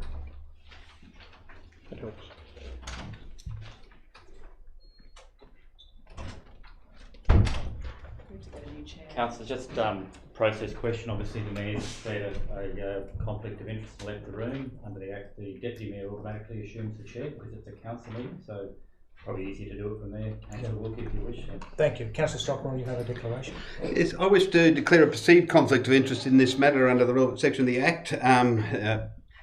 That helps. Councillor, just process question. Obviously, the mayor's declared a conflict of interest and left the room. Under the Act, the deputy mayor automatically assumes the chair because it's a council meeting. So probably easier to do it from there. Councillor Wilkie, if you wish. Thank you. Councillor Stockwell, you have a declaration. Yes, I wish to declare a perceived conflict of interest in this matter under the relevant section of the Act.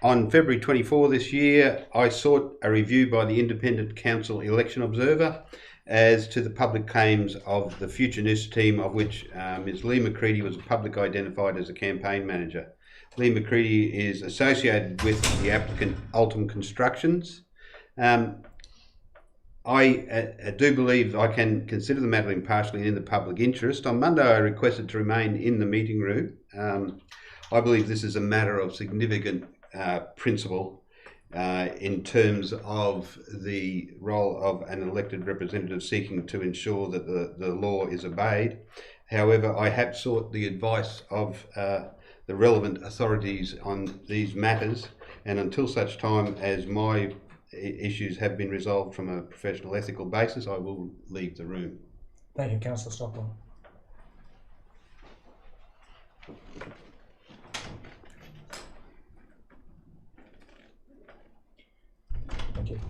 On February 24 this year, I sought a review by the Independent Council Election Observer as to the public claims of the future Noosa team, of which Ms. Lee McCready was public identified as a campaign manager. Lee McCready is associated with the applicant Alton Constructions. I do believe I can consider the matter impartially and in the public interest. On Monday, I requested to remain in the meeting room. I believe this is a matter of significant principle in terms of the role of an elected representative seeking to ensure that the law is obeyed. However, I have sought the advice of the relevant authorities on these matters, and until such time as my issues have been resolved from a professional ethical basis, I will leave the room. Thank you, Councillor Stockwell. Thank you.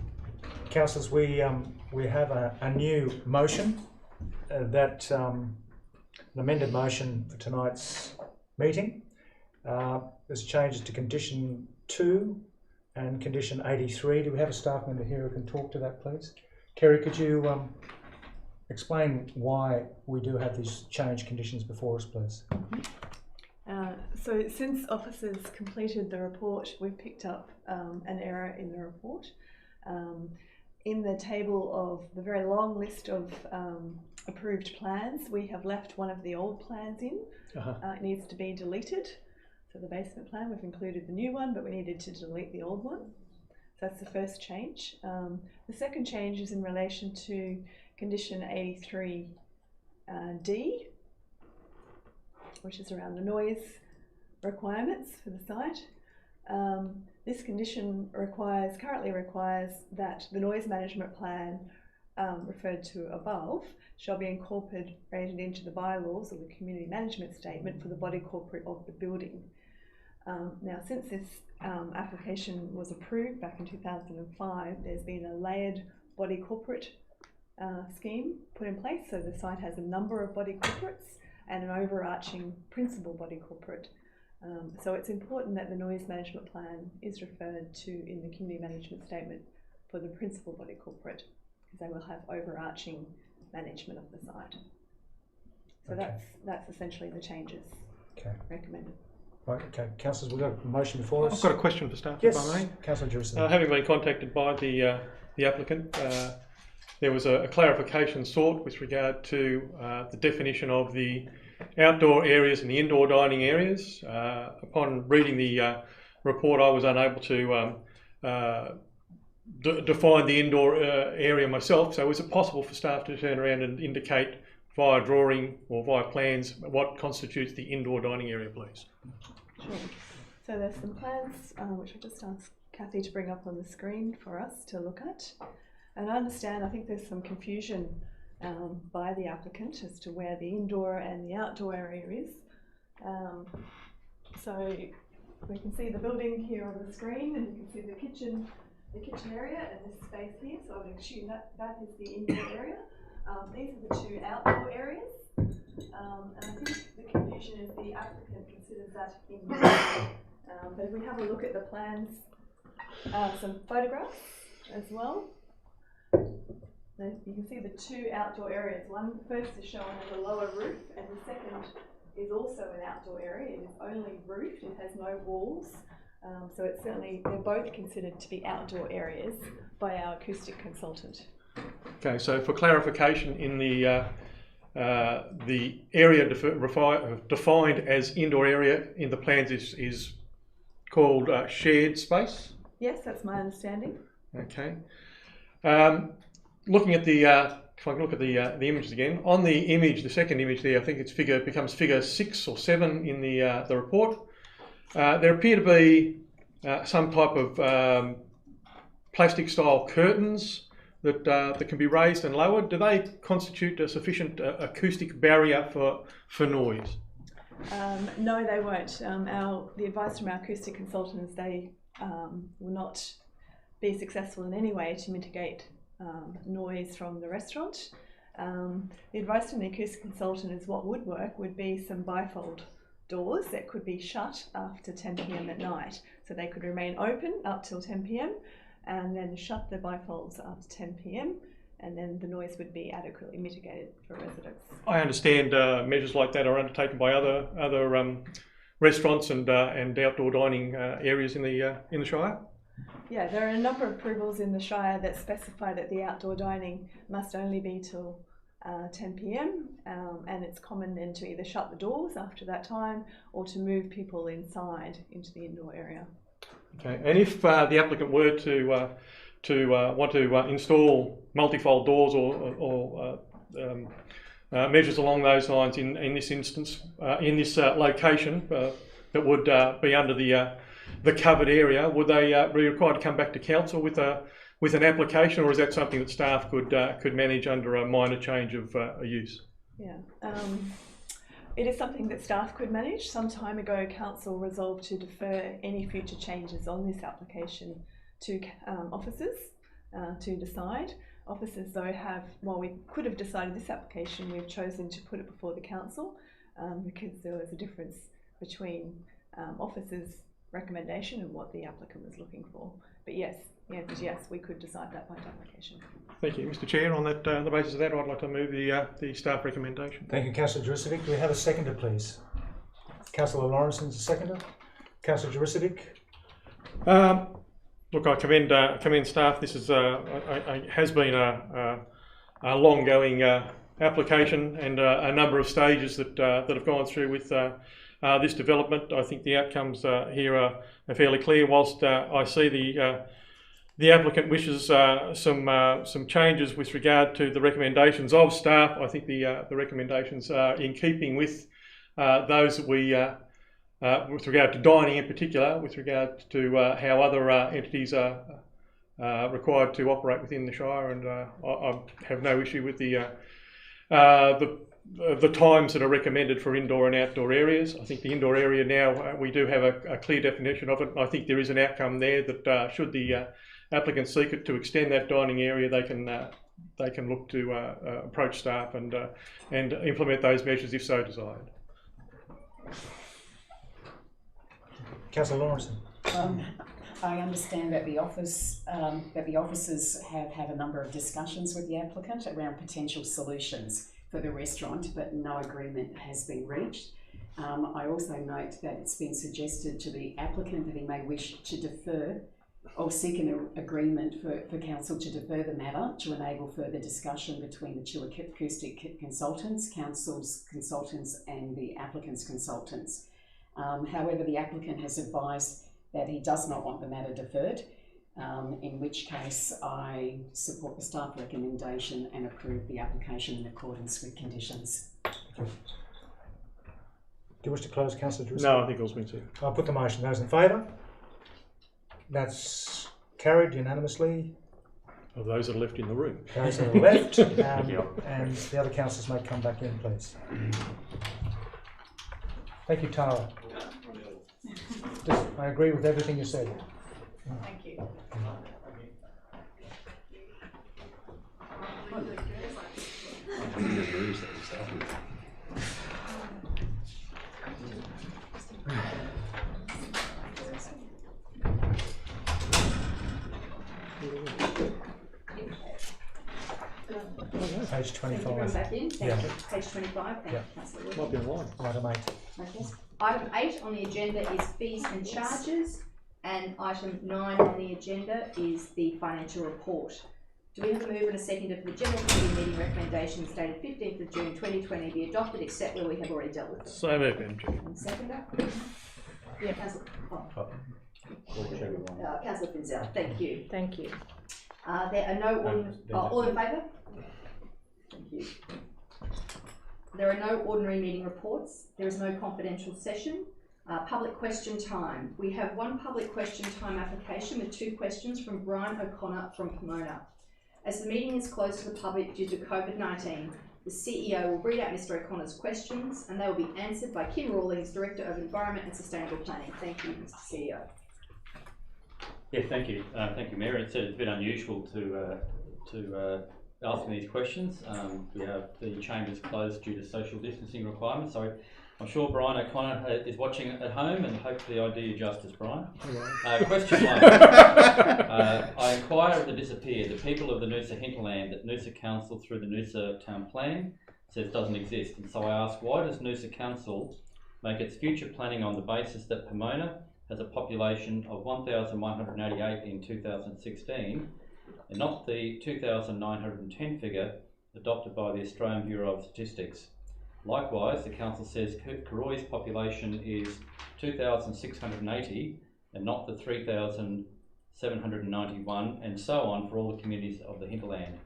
Councillors, we have a new motion that an amended motion for tonight's meeting. There's changes to condition 2 and condition 83. Do we have a staff member here who can talk to that, please? Kerry, could you explain why we do have these change conditions before us, please? So since officers completed the report, we've picked up an error in the report. In the table of the very long list of approved plans, we have left one of the old plans in. It needs to be deleted. So the basement plan, we've included the new one, but we needed to delete the old one. So that's the first change. The second change is in relation to condition 83D, which is around the noise requirements for the site. This condition currently requires that the noise management plan referred to above shall be incorporated into the bylaws or the community management statement for the body corporate of the building. Now, since this application was approved back in 2005, there's been a layered body corporate scheme put in place. So the site has a number of body corporates and an overarching principal body corporate. So it's important that the noise management plan is referred to in the community management statement for the principal body corporate, because they will have overarching management of the site. So okay. that's essentially the changes recommended. Right, okay. Councillors, we've got a motion before us. I've got a question for staff, yes, if I may. Councillor Jerusalem. Having been contacted by the applicant, there was a clarification sought with regard to the definition of the outdoor areas and the indoor dining areas. Upon reading the report, I was unable to define the indoor area myself. So is it possible for staff to turn around and indicate via drawing or via plans what constitutes the indoor dining area, please? Sure. So there's some plans which I just asked Kathy to bring up on the screen for us to look at. And I understand, I think there's some confusion by the applicant as to where the indoor and the outdoor area is. So we can see the building here on the screen, and you can see the kitchen area and this space here. So I would assume that is the indoor area. These are the two outdoor areas. And I think the confusion is the applicant considers that indoor. But if we have a look at the plans, some photographs as well. You can see the two outdoor areas. One first is shown as a lower roof, and the second is also an outdoor area. It is only roofed, it has no walls. So it's certainly, they're both considered to be outdoor areas by our acoustic consultant. Okay, so for clarification, in the area defined as indoor area in the plans is called shared space. Yes, that's my understanding. Okay. Looking at the, if I can look at the images again, on the image, the second image there, I think it's becomes figure 6 or 7 in the report. There appear to be some type of plastic style curtains that can be raised and lowered. Do they constitute a sufficient acoustic barrier for noise? No, they won't. The advice from our acoustic consultant is they will not be successful in any way to mitigate noise from the restaurant. The advice from the acoustic consultant is what would work would be some bifold doors that could be shut after 10 p.m. at night. So they could remain open up till 10 p.m. and then shut the bifolds after 10 p.m. and then the noise would be adequately mitigated for residents. I understand measures like that are undertaken by other restaurants and outdoor dining areas in the Shire. Yeah, there are a number of approvals in the Shire that specify that the outdoor dining must only be till 10 p.m. And it's common then to either shut the doors after that time or to move people inside into the indoor area. Okay, and if the applicant were to want to install multifold doors or measures along those lines in this instance, in this location that would be under the covered area, would they be required to come back to council with an application, or is that something that staff could manage under a minor change of use? Yeah, it is something that staff could manage. Some time ago, council resolved to defer any future changes on this application to officers to decide. Officers, though, while we could have decided this application, we've chosen to put it before the council because there was a difference between officers' recommendation and what the applicant was looking for. But yes, the answer is yes, we could decide that by application. Thank you, Mr. Chair. On that, the basis of that, I'd like to move the staff recommendation. Thank you, Councillor Juricevic. Do we have a seconder, please? Councillor Lawrenson's a seconder. Councillor Juricevic. Look, I commend staff. This is has been a long-going application and a number of stages that have gone through with this development. I think the outcomes here are fairly clear. Whilst I see the applicant wishes some changes with regard to the recommendations of staff, I think the recommendations are in keeping with those that we. With regard to dining in particular, with regard to how other entities are required to operate within the Shire, and I have no issue with the times that are recommended for indoor and outdoor areas. I think the indoor area now, we do have a clear definition of it. I think there is an outcome there that should the applicant seek it to extend that dining area, they can look to approach staff and implement those measures if so desired. Councillor Lawrenson. I understand that the officers have had a number of discussions with the applicant around potential solutions for the restaurant, but no agreement has been reached. I also note that it's been suggested to the applicant that he may wish to defer or seek an agreement for council to defer the matter to enable further discussion between the two acoustic consultants, council's consultants and the applicant's consultants. However, the applicant has advised that he does not want the matter deferred, in which case I support the staff recommendation and approve the application in accordance with conditions. Do you wish to close, Councillor Juricevic? No, I think all's been said. I'll put the motion. Those in favour? That's carried unanimously. Of those that are left in the room. Those that are left, and the other councillors may come back in, please. Thank you, Tara. I agree with everything you said. Thank you. Page 25. Come back in. Thank Yeah. you. Page 25. Thank you, Councillor Wood. Might be online. Item 8. Okay. Item 8 on the agenda is fees and charges, and item 9 on the agenda is the financial report. Do we have a mover and a seconder for the general committee meeting recommendations dated 15th of June 2020 be adopted, except where we have already dealt with them? So moved, Madam Chair. And seconder? Yeah, Councillor. Oh. Councillor Finzel, thank you. Thank you. There are no all in favour? Thank you. There are no ordinary meeting reports. There is no confidential session. Public question time. We have one public question time application with 2 questions from Brian O'Connor from Pomona. As the meeting is closed to the public due to COVID-19, the CEO will read out Mr O'Connor's questions and they will be answered by Kim Rawlings, Director of Environment and Sustainable Planning. Thank you, Mr CEO. Yeah, thank you. Thank you, Mayor. It's a bit unusual to ask me these questions. We have the chambers closed due to social distancing requirements, so I'm sure Brian O'Connor is watching at home, and hopefully I do you justice, Brian. Question 1. I inquire of the disappeared. The people of the Noosa hinterland that Noosa Council through the Noosa Town Plan says doesn't exist, and so I ask, why does Noosa Council make its future planning on the basis that Pomona has a population of 1,188 in 2016 and not the 2,910 figure adopted by the Australian Bureau of Statistics? Likewise, the council says COOROY's population is 2,680 and not the 3,791, and so on for all the communities of the hinterland.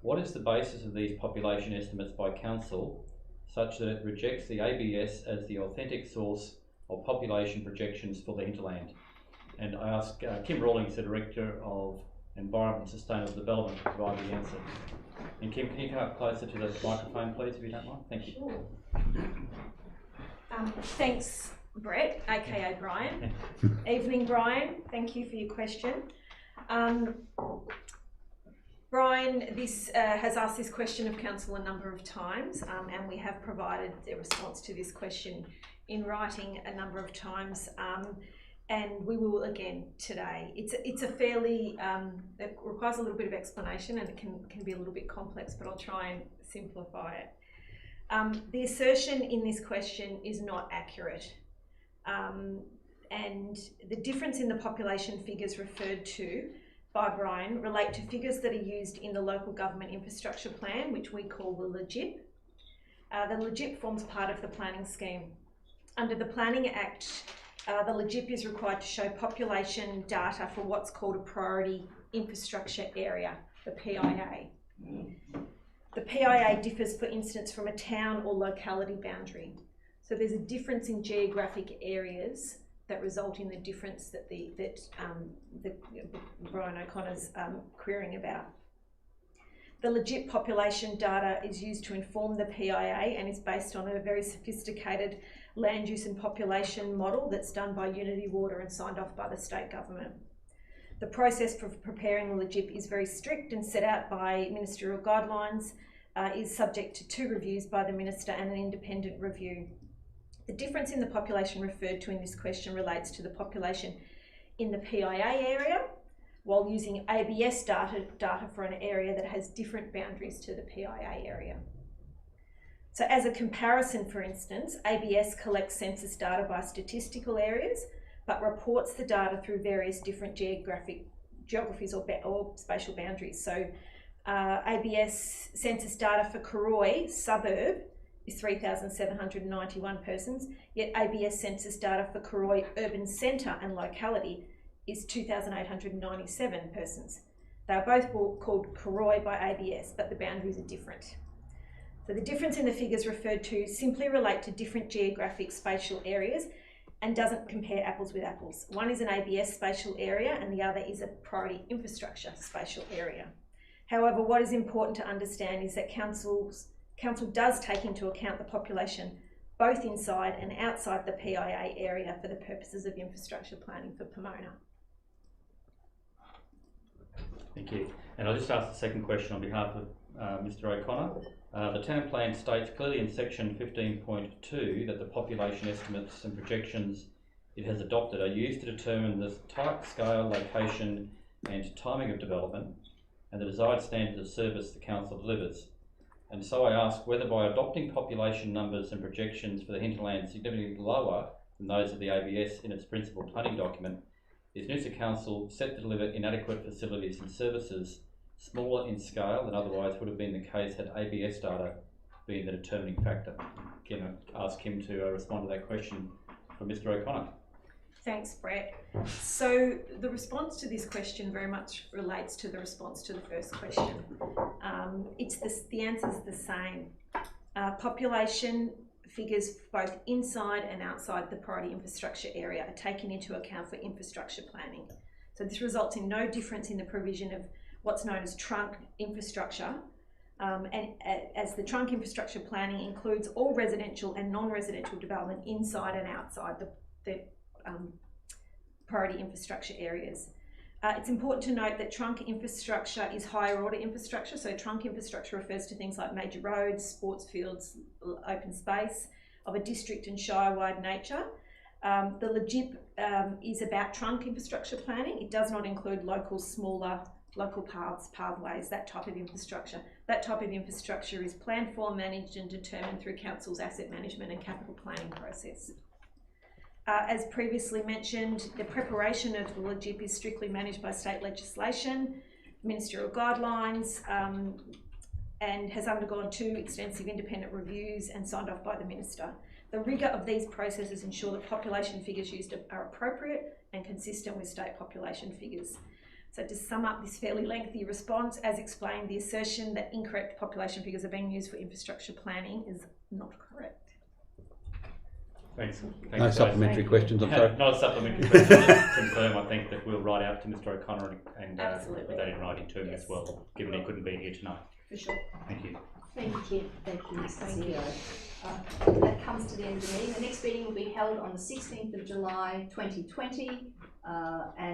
What is the basis of these population estimates by council such that it rejects the ABS as the authentic source of population projections for the hinterland? And I ask Kim Rawlings, the Director of Environment and Sustainable Development, to provide the answer. And Kim, can you come up closer to the microphone, please, if you don't mind? Thank you. Sure. Thanks, Brett, aka Brian. Evening, Brian. Thank you for your question. Brian, this has asked this question of council a number of times, and we have provided a response to this question in writing a number of times, and we will again today. It's a fairly, it requires a little bit of explanation, and it can be a little bit complex, but I'll try and simplify it. The assertion in this question is not accurate, and the difference in the population figures referred to by Brian relate to figures that are used in the Local Government Infrastructure Plan, which we call the LGIP. The LGIP forms part of the planning scheme. Under the Planning Act, the LGIP is required to show population data for what's called a priority infrastructure area, the PIA. The PIA differs, for instance, from a town or locality boundary. So there's a difference in geographic areas that result in the difference that Brian O'Connor's querying about. The LGIP population data is used to inform the PIA and is based on a very sophisticated land use and population model that's done by Unity Water and signed off by the state government. The process for preparing the LGIP is very strict and set out by ministerial guidelines, is subject to 2 reviews by the minister and an independent review. The difference in the population referred to in this question relates to the population in the PIA area, while using ABS data for an area that has different boundaries to the PIA area. So as a comparison, for instance, ABS collects census data by statistical areas, but reports the data through various different geographies or spatial boundaries. So ABS census data for COOROY suburb is 3,791 persons, yet ABS census data for COOROY urban centre and locality is 2,897 persons. They are both called COOROY by ABS, but the boundaries are different. So the difference in the figures referred to simply relate to different geographic spatial areas and doesn't compare apples with apples. One is an ABS spatial area and the other is a priority infrastructure spatial area. However, what is important to understand is that Council does take into account the population both inside and outside the PIA area for the purposes of infrastructure planning for Pomona. Thank you. And I'll just ask the second question on behalf of Mr O'Connor. The town plan states clearly in section 15.2 that the population estimates and projections it has adopted are used to determine the type, scale, location and timing of development and the desired standards of service the council delivers. And so I ask whether by adopting population numbers and projections for the hinterland significantly lower than those of the ABS in its principal planning document, is Noosa Council set to deliver inadequate facilities and services smaller in scale than otherwise would have been the case had ABS data been the determining factor? Again, I ask him to respond to that question from Mr O'Connor. Thanks, Brett. So the response to this question very much relates to the response to the first question. The answer's the same. Population figures both inside and outside the priority infrastructure area are taken into account for infrastructure planning. So this results in no difference in the provision of what's known as trunk infrastructure, as the trunk infrastructure planning includes all residential and non-residential development inside and outside the priority infrastructure areas. It's important to note that trunk infrastructure is higher order infrastructure. So trunk infrastructure refers to things like major roads, sports fields, open space of a district and shire-wide nature. The LGIP is about trunk infrastructure planning. It does not include smaller local paths, pathways, that type of infrastructure. That type of infrastructure is planned for, managed and determined through Council's asset management and capital planning process. As previously mentioned, the preparation of the LGIP is strictly managed by state legislation, ministerial guidelines, and has undergone 2 extensive independent reviews and signed off by the Minister. The rigour of these processes ensure that population figures used are appropriate and consistent with state population figures. So to sum up this fairly lengthy response, as explained, the assertion that incorrect population figures are being used for infrastructure planning is not correct. Thanks. No supplementary questions, I'm sorry. Not a supplementary question, just confirm, I think, that we'll write out to Mr O'Connor and put that in writing to him as well, given he couldn't be here tonight. For sure. Thank you. Thank you, thank you, Mr. CEO. That comes to the end of the meeting. The next meeting will be held on the 16th of July 2020, and